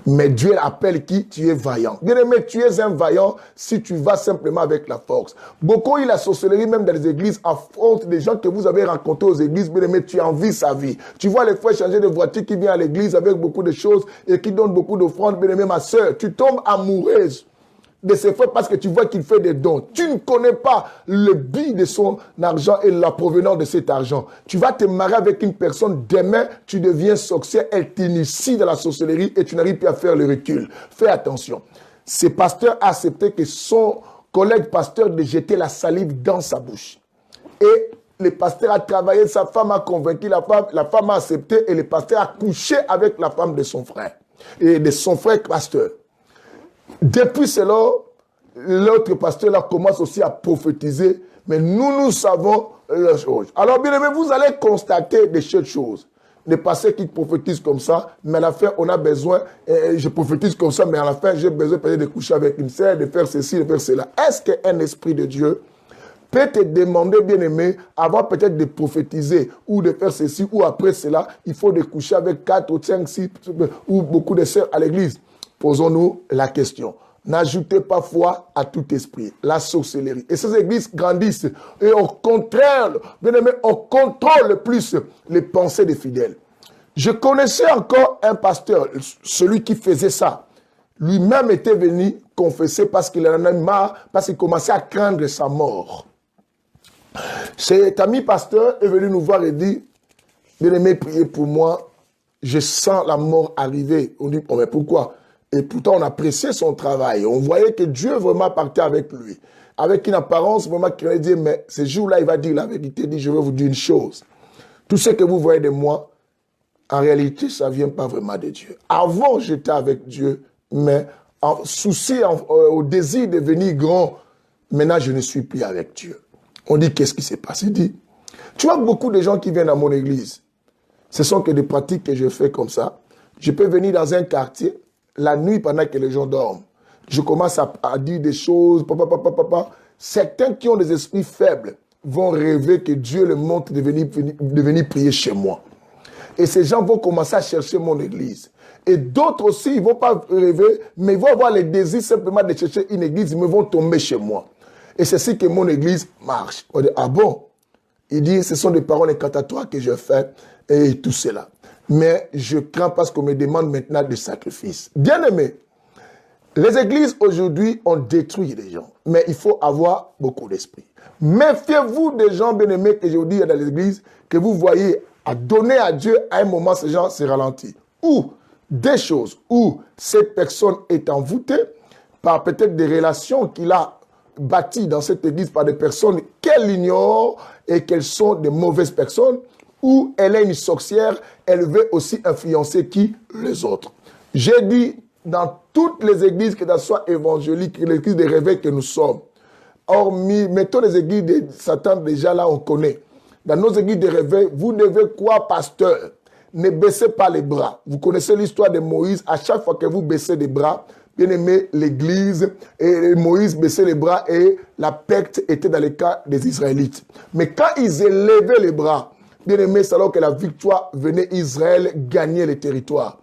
Mais Dieu appelle qui? Tu es vaillant. Bien aimé, tu es un vaillant si tu vas simplement avec la force. Beaucoup, la sorcellerie, même dans les églises, affrontent des gens que vous avez rencontrés aux églises. Bien aimé, tu envies sa vie. Tu vois les frères changer de voiture qui viennent à l'église avec beaucoup de choses et qui donnent beaucoup d'offrandes. Bien aimé, ma soeur, tu tombes amoureuse de ses frères parce que tu vois qu'il fait des dons. Tu ne connais pas le but de son argent et la provenance de cet argent. Tu vas te marier avec une personne, demain, tu deviens sorcière, elle t'initie dans la sorcellerie et tu n'arrives plus à faire le recul. Fais attention. Ce pasteur a accepté que son collègue pasteur de jeter la salive dans sa bouche. Et le pasteur a travaillé, sa femme a convaincu la femme a accepté et le pasteur a couché avec la femme de son frère et de son frère pasteur. Depuis cela, l'autre pasteur là commence aussi à prophétiser, mais nous savons les choses. Alors bien aimé, vous allez constater des choses. Des pasteurs qui prophétisent comme ça, mais à la fin, on a besoin, je prophétise comme ça, mais à la fin, j'ai besoin peut-être de coucher avec une sœur, de faire ceci, de faire cela. Est-ce qu'un esprit de Dieu peut te demander, bien aimé, avant peut-être de prophétiser ou de faire ceci, ou après cela, il faut de coucher avec 4 ou 5, 6 ou beaucoup de sœurs à l'église? Posons-nous la question. N'ajoutez pas foi à tout esprit, la sorcellerie. Et ces églises grandissent. Et au contraire, bien aimé, on contrôle plus les pensées des fidèles. Je connaissais encore un pasteur, celui qui faisait ça. Lui-même était venu confesser parce qu'il en a marre, parce qu'il commençait à craindre sa mort. Cet ami pasteur est venu nous voir et dit, bien aimé, priez pour moi, je sens la mort arriver. On dit, oh, mais pourquoi? Et pourtant, on appréciait son travail. On voyait que Dieu vraiment partait avec lui. Avec une apparence vraiment qui allait dire, mais ce jour-là, il va dire la vérité. Il dit, je vais vous dire une chose. Tout ce que vous voyez de moi, en réalité, ça ne vient pas vraiment de Dieu. Avant, j'étais avec Dieu, mais en souci, au désir de devenir grand, maintenant, je ne suis plus avec Dieu. On dit, qu'est-ce qui s'est passé? Il dit, tu vois beaucoup de gens qui viennent à mon église. Ce sont que des pratiques que je fais comme ça. Je peux venir dans un quartier, la nuit, pendant que les gens dorment, je commence à dire des choses, Certains qui ont des esprits faibles vont rêver que Dieu leur montre de venir prier chez moi. Et ces gens vont commencer à chercher mon église. Et d'autres aussi, ils ne vont pas rêver, mais ils vont avoir le désir simplement de chercher une église, ils vont tomber chez moi. Et c'est ainsi que mon église marche. On dit, ah bon? Il dit, ce sont des paroles incantatoires que je fais et tout cela. Mais je crains parce qu'on me demande maintenant des sacrifices. Bien aimé, les églises aujourd'hui ont détruit les gens, mais il faut avoir beaucoup d'esprit. Méfiez-vous des gens bien aimés que je vous dis dans les églises, que vous voyez à donner à Dieu, à un moment, ces gens se ralentissent. Ou des choses où cette personne est envoûtée par peut-être des relations qu'il a bâties dans cette église par des personnes qu'elle ignore et qu'elles sont de mauvaises personnes, ou elle est une sorcière, elle veut aussi influencer qui? Les autres. J'ai dit, dans toutes les églises, que ce soit évangéliques, l'église des réveils que nous sommes, hormis, mettons les églises de Satan, déjà là, on connaît. Dans nos églises de réveil, vous devez quoi, pasteur? Ne baissez pas les bras. Vous connaissez l'histoire de Moïse. À chaque fois que vous baissez les bras, bien aimé, l'église, et Moïse baissait les bras et la perte était dans le cas des Israélites. Mais quand ils élevaient les bras, bien aimé, c'est alors que la victoire venait, Israël gagnait les territoires.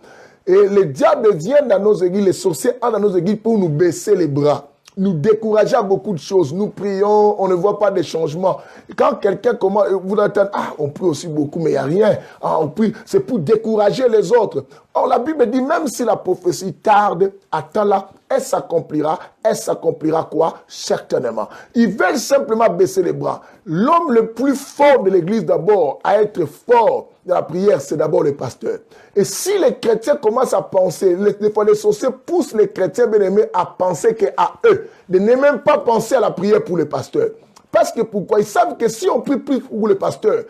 Et le diable vient dans nos églises, les sorciers entrent dans nos églises pour nous baisser les bras, nous décourager à beaucoup de choses. Nous prions, on ne voit pas de changement. Quand quelqu'un commence, vous entendez, ah, on prie aussi beaucoup, mais il n'y a rien. Ah, on prie, c'est pour décourager les autres. Or, la Bible dit, même si la prophétie tarde, attends-la, elle s'accomplira. Elle s'accomplira quoi? Certainement. Ils veulent simplement baisser les bras. L'homme le plus fort de l'église d'abord, à être fort dans la prière, c'est d'abord le pasteur. Et si les chrétiens commencent à penser, des fois les sorciers poussent les chrétiens bien-aimés à penser qu'à eux, de ne même pas penser à la prière pour le pasteur. Parce que pourquoi? Ils savent que si on prie plus pour le pasteur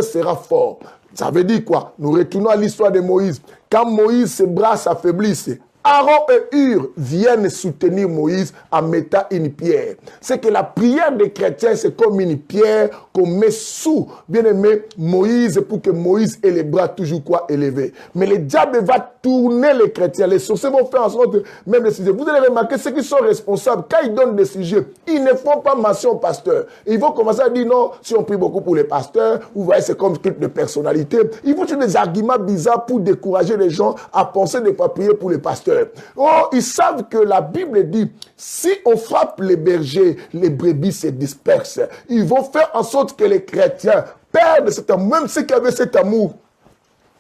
sera fort. Ça veut dire quoi? Nous retournons à l'histoire de Moïse. Quand Moïse, ses bras s'affaiblissent, Aaron et Hur viennent soutenir Moïse en mettant une pierre. C'est que la prière des chrétiens, c'est comme une pierre qu'on met sous, bien aimé, Moïse, pour que Moïse ait les bras toujours quoi élevés. Mais le diable va tourner les chrétiens. Les sorciers vont faire en sorte que même les sujets. Vous allez remarquer, ceux qui sont responsables, quand ils donnent des sujets, ils ne font pas mention au pasteur. Ils vont commencer à dire non, si on prie beaucoup pour les pasteurs, vous voyez, c'est comme culte de personnalité. Ils vont trouver des arguments bizarres pour décourager les gens à penser de ne pas prier pour les pasteurs. Oh, ils savent que la Bible dit, si on frappe les bergers, les brebis se dispersent. Ils vont faire en sorte que les chrétiens perdent cet amour, même ceux qui avaient cet amour.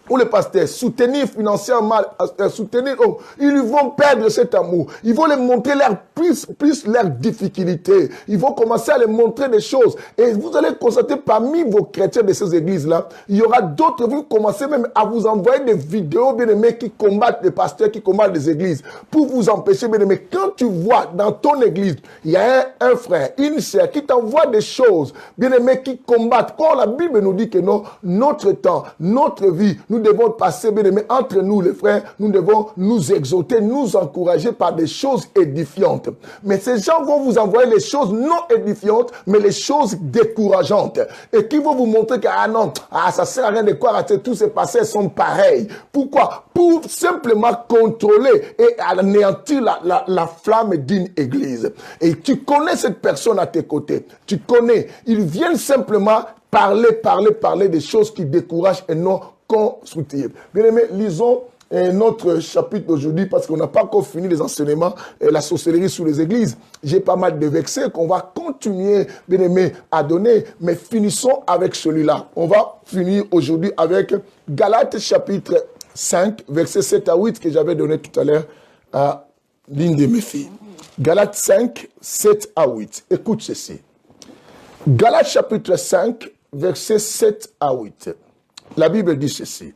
Pour les pasteurs, soutenir financièrement, soutenir, ils vont perdre cet amour. Ils vont les montrer plus leurs difficultés. Ils vont commencer à les montrer des choses. Et vous allez constater parmi vos chrétiens de ces églises-là, il y aura d'autres, vous commencez même à vous envoyer des vidéos, bien aimés, qui combattent les pasteurs, qui combattent les églises, pour vous empêcher, bien aimés. Quand tu vois dans ton église, il y a un frère, une sœur, qui t'envoie des choses, bien aimés, qui combattent. Quand la Bible nous dit que non, notre temps, notre vie, nous devons passer, bien aimé, entre nous les frères, nous devons nous exhorter, nous encourager par des choses édifiantes. Mais ces gens vont vous envoyer les choses non édifiantes, mais les choses décourageantes. Et qui vont vous montrer que, ah non, ça sert à rien de croire que tous ces passés sont pareils. Pourquoi? Pour simplement contrôler et anéantir la flamme d'une église. Et tu connais cette personne à tes côtés. Tu connais. Ils viennent simplement parler des choses qui découragent et non constructives. Bien aimé, lisons notre chapitre d'aujourd'hui parce qu'on n'a pas encore fini les enseignements et la sorcellerie sous les églises. J'ai pas mal de versets qu'on va continuer, bien aimé, à donner, mais finissons avec celui-là. On va finir aujourd'hui avec Galates chapitre 5, versets 7 à 8 que j'avais donné tout à l'heure à l'une de mes filles. Galates 5, 7 à 8. Écoute ceci. Galates chapitre 5, versets 7 à 8. La Bible dit ceci.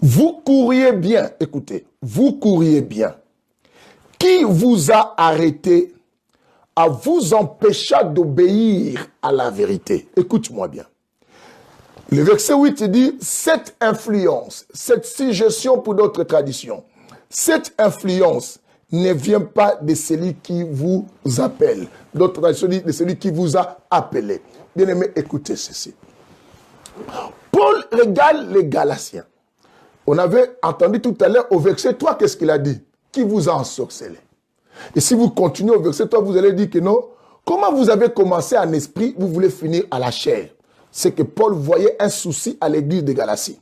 Vous couriez bien, écoutez, vous couriez bien. Qui vous a arrêté à vous empêcher d'obéir à la vérité? Écoute-moi bien. Le verset 8 dit, cette influence, cette suggestion pour d'autres traditions, cette influence ne vient pas de celui qui vous appelle. D'autres traditions disent de celui qui vous a appelé. Bien aimé, écoutez ceci. Paul régale les Galatiens. On avait entendu tout à l'heure au verset 3, qu'est-ce qu'il a dit? Qui vous a ensorcelé? Et si vous continuez au verset 3, vous allez dire que non. Comment vous avez commencé en esprit, vous voulez finir à la chair? C'est que Paul voyait un souci à l'église de Galatie.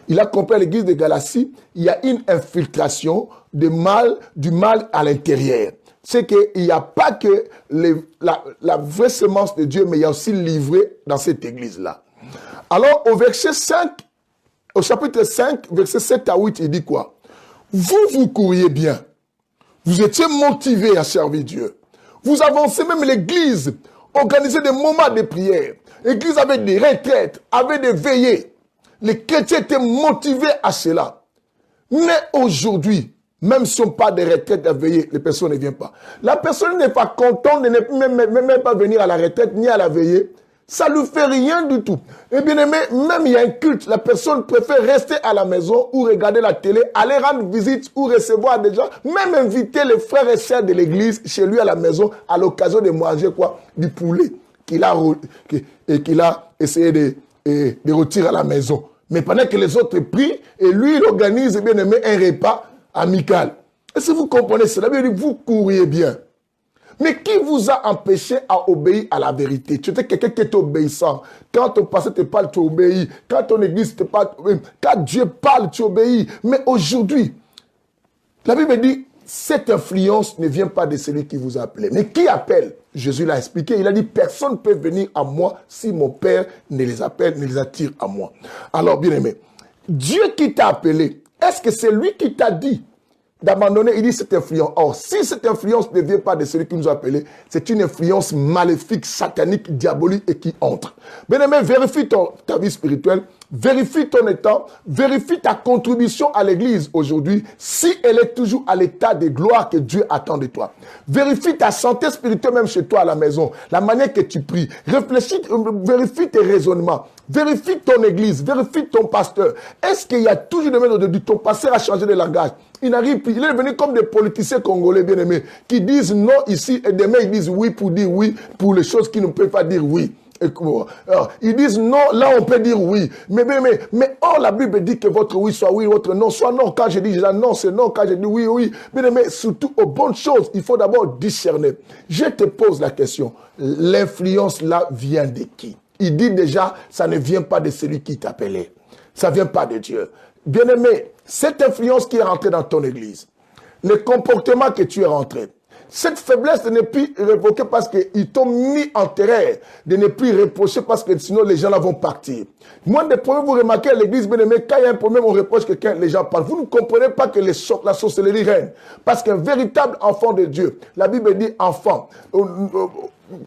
Il a compris à l'église de Galatie, il y a une infiltration du mal à l'intérieur. C'est qu'il n'y a pas que la vraie semence de Dieu, mais il y a aussi livré dans cette église-là. Alors, au verset 5, au chapitre 5, verset 7 à 8, il dit quoi? Vous couriez bien. Vous étiez motivés à servir Dieu. Vous avancez même l'église, organisez des moments de prière. L'église avait des retraites, avait des veillées. Les chrétiens étaient motivés à cela. Mais aujourd'hui, même si on parle de retraite à veiller, les personnes ne viennent pas. La personne n'est pas contente de ne même pas venir à la retraite ni à la veillée. Ça ne lui fait rien du tout. Et bien aimé, même il y a un culte, la personne préfère rester à la maison ou regarder la télé, aller rendre visite ou recevoir des gens, même inviter les frères et sœurs de l'église chez lui à la maison à l'occasion de manger quoi? Du poulet qu'il a essayé de retirer à la maison. Mais pendant que les autres prient, et lui, il organise, bien aimé, un repas amical. Et si vous comprenez cela, vous courriez bien. Mais qui vous a empêché à obéir à la vérité? Tu étais quelqu'un qui était obéissant. Quand ton pasteur te parle, tu obéis. Quand ton église te parle, quand Dieu parle, tu obéis. Mais aujourd'hui, la Bible dit, cette influence ne vient pas de celui qui vous a appelé. Mais qui appelle? Jésus l'a expliqué. Il a dit, personne ne peut venir à moi si mon Père ne les appelle, ne les attire à moi. Alors, bien aimé, Dieu qui t'a appelé, est-ce que c'est lui qui t'a dit d'abandonner? Il dit cette influence. Or, si cette influence ne vient pas de celui qui nous a appelés, c'est une influence maléfique, satanique, diabolique et qui entre. Bien aimé, vérifie ta vie spirituelle, vérifie ton état, vérifie ta contribution à l'église aujourd'hui, si elle est toujours à l'état de gloire que Dieu attend de toi. Vérifie ta santé spirituelle même chez toi à la maison, la manière que tu pries. Réfléchis, vérifie tes raisonnements. Vérifie ton église, vérifie ton pasteur. Est-ce qu'il y a toujours des méthodes de ton pasteur a changé de langage? Il n'arrive plus. Il est devenu comme des politiciens congolais bien-aimés qui disent non ici et demain ils disent oui pour dire oui pour les choses qu'ils ne peuvent pas dire oui. Alors, ils disent non, là on peut dire oui. Mais or la Bible dit que votre oui soit oui, votre non soit non. Quand je dis non, c'est non. Quand je dis oui, oui. Mais surtout aux bonnes choses, il faut d'abord discerner. Je te pose la question. L'influence là vient de qui? Il dit déjà, ça ne vient pas de celui qui t'appelait. Ça ne vient pas de Dieu. Bien-aimé, cette influence qui est rentrée dans ton église, le comportement que tu es rentré, cette faiblesse de ne plus révoquer parce qu'ils t'ont mis en terreur, de ne plus reprocher parce que sinon les gens là vont partir. Moi, des problèmes, vous remarquez à l'église, bien aimé, quand il y a un problème, on reproche quelqu'un, les gens parlent. Vous ne comprenez pas que la sorcellerie règne. Parce qu'un véritable enfant de Dieu, la Bible dit enfant,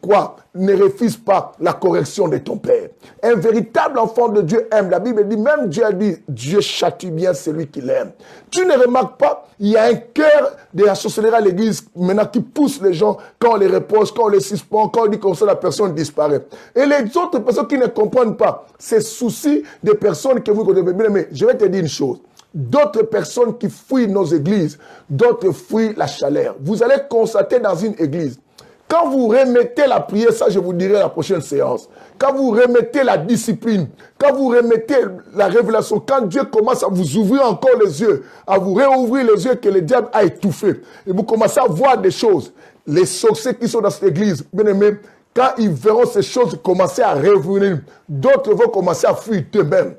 quoi, ne refuse pas la correction de ton père. Un véritable enfant de Dieu aime. La Bible dit, même Dieu a dit, Dieu châtie bien celui qui l'aime. Tu ne remarques pas, il y a un cœur de la sorcellerie à l'église maintenant qui pousse les gens quand on les reproche, quand on les suspend, quand on dit comme ça, la personne disparaît. Et les autres personnes qui ne comprennent pas ces soucis des personnes que vous connaissez bien, mais je vais te dire une chose. D'autres personnes qui fuient nos églises, d'autres fuient la chaleur. Vous allez constater dans une église, quand vous remettez la prière, ça je vous dirai la prochaine séance, quand vous remettez la discipline, quand vous remettez la révélation, quand Dieu commence à vous ouvrir encore les yeux, à vous réouvrir les yeux que le diable a étouffés, et vous commencez à voir des choses, les sorciers qui sont dans cette église, bien aimés, quand ils verront ces choses commencer à revenir, d'autres vont commencer à fuir eux-mêmes.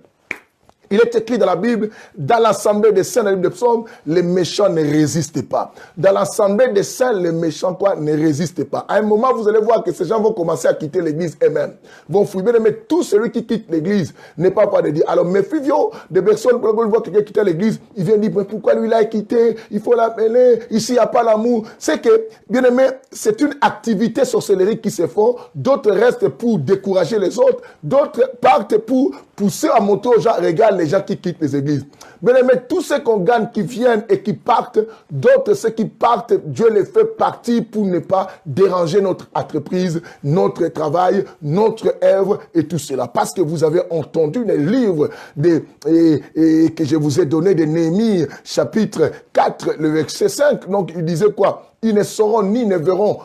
Il est écrit dans la Bible, dans l'assemblée des saints, dans la Bible des psaumes, les méchants ne résistent pas. Dans l'assemblée des saints, les méchants ne résistent pas. À un moment, vous allez voir que ces gens vont commencer à quitter l'église eux-mêmes. Vont fuir. Mais tout celui qui quitte l'église n'est pas de dire. Alors, méfiez-vous des personnes, quand vous voyez quelqu'un quitter l'église, il vient dire, mais pourquoi lui l'a quitté? Il faut l'appeler. Ici, il n'y a pas l'amour. C'est que, bien aimé, c'est une activité sorcellerie qui se fait. D'autres restent pour décourager les autres. D'autres partent pour pousser à montrer aux gens, regarde les gens qui quittent les églises. Mais tous ceux qu'on gagne, qui viennent et qui partent, d'autres, ceux qui partent, Dieu les fait partir pour ne pas déranger notre entreprise, notre travail, notre œuvre et tout cela. Parce que vous avez entendu les livres que je vous ai donné de Néhémie, chapitre 4, le verset 5. Donc, il disait quoi? Ils ne sauront ni ne verront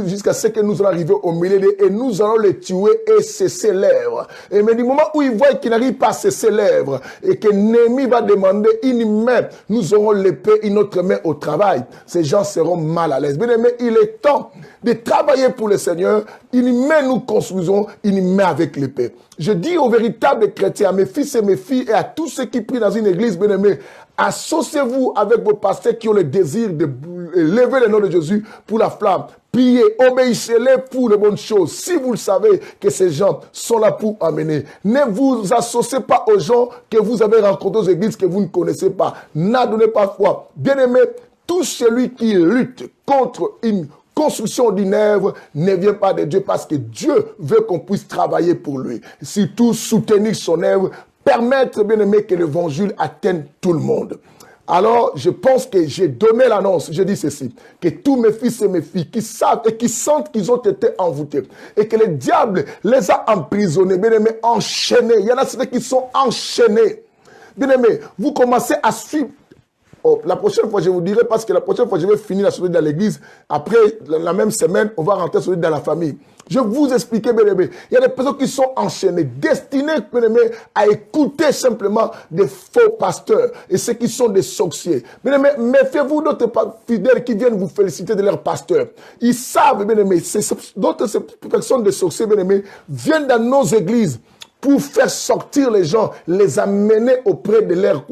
jusqu'à ce que nous allons arriver au milieu et nous allons les tuer et cesser lèvres. Et mais du moment où ils voient qu'ils n'arrivent pas à cesser lèvres et que Néhémie va demander une main, nous aurons l'épée, une autre main au travail. Ces gens seront mal à l'aise. Bien aimé, il est temps de travailler pour le Seigneur. Une main nous construisons, une main avec l'épée. Je dis aux véritables chrétiens, à mes fils et mes filles et à tous ceux qui prient dans une église, bien aimé, associez-vous avec vos pasteurs qui ont le désir de lever le nom de Jésus pour la flamme. Priez, obéissez-les pour les bonnes choses. Si vous le savez que ces gens sont là pour amener, ne vous associez pas aux gens que vous avez rencontrés aux églises que vous ne connaissez pas. N'adonnez pas foi. Bien-aimé, tout celui qui lutte contre une construction d'une œuvre ne vient pas de Dieu parce que Dieu veut qu'on puisse travailler pour lui. Surtout soutenir son œuvre, permettre, bien aimé, que l'évangile atteigne tout le monde. Alors, je pense que j'ai donné l'annonce, je dis ceci, que tous mes fils et mes filles qui savent et qui sentent qu'ils ont été envoûtés et que le diable les a emprisonnés, bien aimés, enchaînés. Il y en a ceux qui sont enchaînés. Bien aimés, vous commencez à suivre. Oh, la prochaine fois, je vous dirai, parce que la prochaine fois, je vais finir la solide dans l'église. Après, la même semaine, on va rentrer solide dans la famille. Je vais vous expliquer, bien aimé. Il y a des personnes qui sont enchaînées, destinées, bien aimé, à écouter simplement des faux pasteurs et ceux qui sont des sorciers. Bien aimé, méfiez-vous d'autres fidèles qui viennent vous féliciter de leur pasteur. Ils savent, bien aimé, d'autres personnes des sorciers, bien aimé, viennent dans nos églises pour faire sortir les gens, les amener auprès de leurs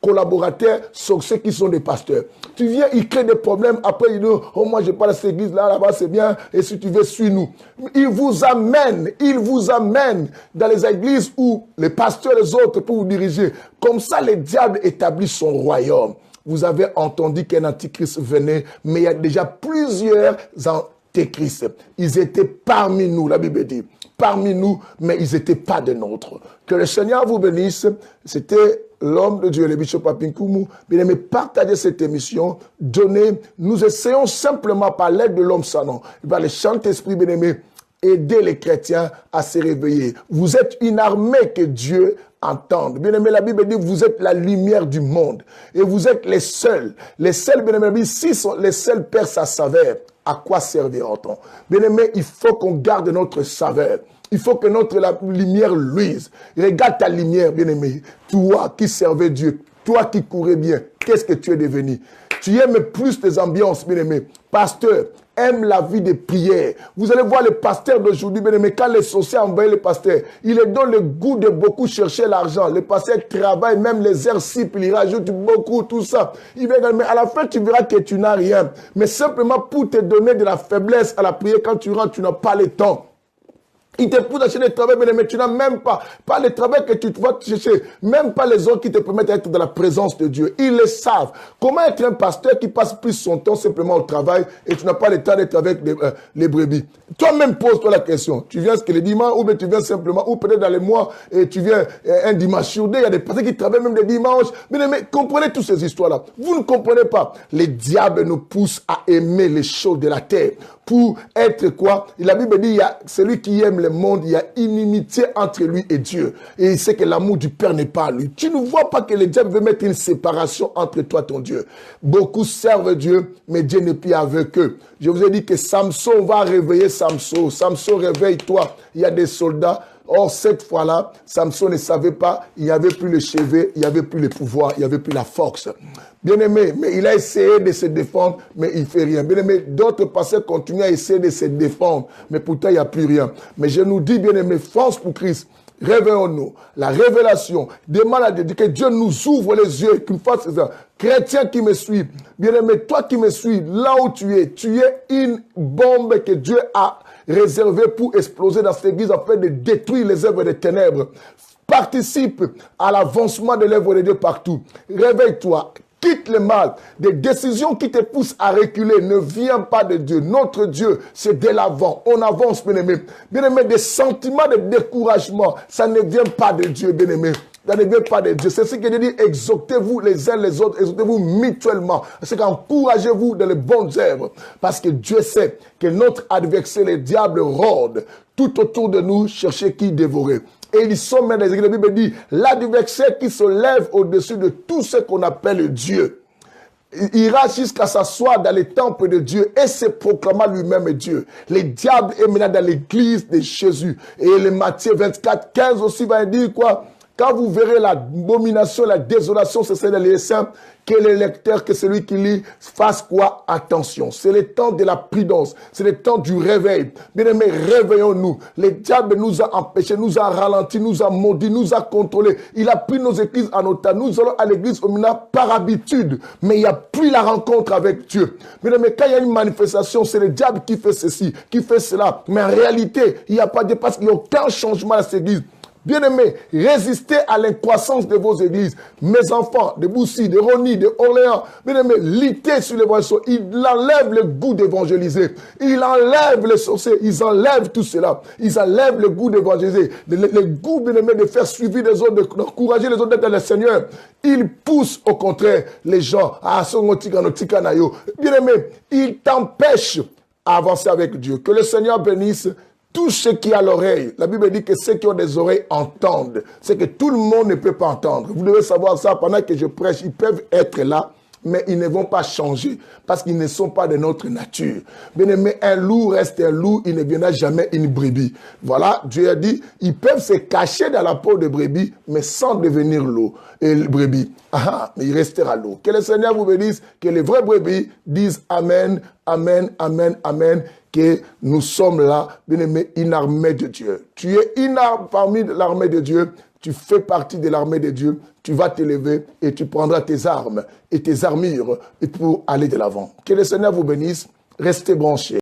collaborateurs, ceux qui sont des pasteurs. Tu viens, ils créent des problèmes, après ils disent, oh moi je parle à cette église là-bas c'est bien, et si tu veux, suis-nous. Ils vous amènent dans les églises où les pasteurs et les autres pour vous diriger. Comme ça, le diable établit son royaume. Vous avez entendu qu'un antichrist venait, mais il y a déjà plusieurs antichrists. Ils étaient parmi nous, la Bible dit. Parmi nous, mais ils n'étaient pas des nôtres. Que le Seigneur vous bénisse. C'était l'homme de Dieu, le bishop Papinkoumou. Bien aimé, partagez cette émission. Donnez. Nous essayons simplement par l'aide de l'homme sans nom, par le Saint-Esprit, bien aimé, aider les chrétiens à se réveiller. Vous êtes une armée que Dieu entendre. Bien-aimé, la Bible dit, vous êtes la lumière du monde. Et vous êtes les seuls. Les seuls, bien-aimé, si les seuls perdent sa saveur, à quoi servira-t-on? Bien-aimé, il faut qu'on garde notre saveur. Il faut que notre lumière luise. Regarde ta lumière, bien-aimé. Toi qui servais Dieu, toi qui courais bien, qu'est-ce que tu es devenu? Tu aimes plus tes ambiances, bien-aimé. Pasteur, aime la vie de prière. Vous allez voir les pasteurs d'aujourd'hui, bien-aimé, quand les sorciers envoient les pasteurs, ils leur donnent le goût de beaucoup chercher l'argent. Les pasteurs travaillent, même les heures simples, ils rajoutent beaucoup, tout ça. Mais à la fin, tu verras que tu n'as rien. Mais simplement pour te donner de la faiblesse à la prière, quand tu rentres, tu n'as pas le temps. Il te pousse à chercher le travail, mais tu n'as même pas le travail que tu vas chercher, même pas les autres qui te permettent d'être dans la présence de Dieu. Ils le savent. Comment être un pasteur qui passe plus son temps simplement au travail et tu n'as pas le temps d'être avec les brebis? Toi-même, pose-toi la question. Tu viens ce que le dimanche, ou bien tu viens simplement, ou peut-être dans les mois, et tu viens un dimanche sur deux. Il y a des pasteurs qui travaillent même les dimanches. Mais comprenez toutes ces histoires-là. Vous ne comprenez pas. Les diables nous poussent à aimer les choses de la terre. Pour être quoi? La Bible dit, il y a celui qui aime le monde, il y a inimitié entre lui et Dieu. Et il sait que l'amour du Père n'est pas à lui. Tu ne vois pas que le diable veut mettre une séparation entre toi et ton Dieu. Beaucoup servent Dieu, mais Dieu n'est plus avec eux. Je vous ai dit que Samson va réveiller Samson. Samson, réveille-toi. Il y a des soldats. Or, cette fois-là, Samson ne savait pas, il n'y avait plus le chevet, il n'y avait plus le pouvoir, il n'y avait plus la force. Bien-aimé, mais il a essayé de se défendre, mais il ne fait rien. Bien-aimé, d'autres pasteurs continuent à essayer de se défendre, mais pourtant, il n'y a plus rien. Mais je nous dis, bien-aimé, force pour Christ. Réveillons-nous. La révélation demande à Dieu que Dieu nous ouvre les yeux, qu'il fasse ça. Chrétien qui me suit, bien-aimé, toi qui me suis, là où tu es une bombe que Dieu a réservée pour exploser dans cette église afin de détruire les œuvres des ténèbres. Participe à l'avancement de l'œuvre de Dieu partout. Réveille-toi. Quitte le mal. Des décisions qui te poussent à reculer ne viennent pas de Dieu. Notre Dieu, c'est de l'avant. On avance, bien-aimé. Bien-aimé, des sentiments de découragement, ça ne vient pas de Dieu, bien-aimé. Ça ne vient pas de Dieu. C'est ce que Dieu dit, exhortez-vous les uns les autres, exhortez-vous mutuellement. C'est qu'encouragez-vous dans les bonnes œuvres. Parce que Dieu sait que notre adversaire, le diable, rôde tout autour de nous, chercher qui dévorer. Et ils sont même dans les églises. La Bible dit, l'adversaire qui se lève au-dessus de tout ce qu'on appelle Dieu. Il ira jusqu'à s'asseoir dans les temples de Dieu et se proclama lui-même Dieu. Le diable est maintenant dans l'église de Jésus. Et le Matthieu 24, 15 aussi va dire quoi? Quand vous verrez l'abomination, la désolation, c'est dans les saints, que le lecteur, que celui qui lit, fasse quoi? Attention. C'est le temps de la prudence. C'est le temps du réveil. Bien-aimés, réveillons-nous. Le diable nous a empêchés, nous a ralentis, nous a maudits, nous a contrôlés. Il a pris nos églises en otage. Nous allons à l'église par habitude. Mais il n'y a plus la rencontre avec Dieu. Bien-aimés, quand il y a une manifestation, c'est le diable qui fait ceci, qui fait cela. Mais en réalité, il n'y a pas de, parce qu'il n'y a aucun changement à cette église. Bien-aimés, résistez à l'incroissance de vos églises. Mes enfants, de Boussy, de Rony, de Orléans, bien-aimés, luttez sur les boissons. Il enlève le goût d'évangéliser. Il enlève les sorciers. Ils enlèvent tout cela. Ils enlèvent le goût d'évangéliser. Le goût, bien-aimés, de faire suivi des autres, d'encourager les autres d'être dans le Seigneur. Il pousse au contraire les gens à bien-aimés, il t'empêche à avancer avec Dieu. Que le Seigneur bénisse tout ce qui a l'oreille. La Bible dit que ceux qui ont des oreilles entendent. C'est que tout le monde ne peut pas entendre. Vous devez savoir ça. Pendant que je prêche, ils peuvent être là, mais ils ne vont pas changer parce qu'ils ne sont pas de notre nature. Bien-aimé, un loup reste un loup, il ne viendra jamais une brebis. Voilà, Dieu a dit, ils peuvent se cacher dans la peau de brebis, mais sans devenir loup et brebis. Mais il restera loup. Que le Seigneur vous bénisse, que les vrais brebis disent Amen, Amen, Amen, Amen. Que nous sommes là, bien-aimé, une armée de Dieu. Tu es une arme parmi l'armée de Dieu. Tu fais partie de l'armée de Dieu. Tu vas t'élever et tu prendras tes armes et tes armures pour aller de l'avant. Que le Seigneur vous bénisse. Restez branchés.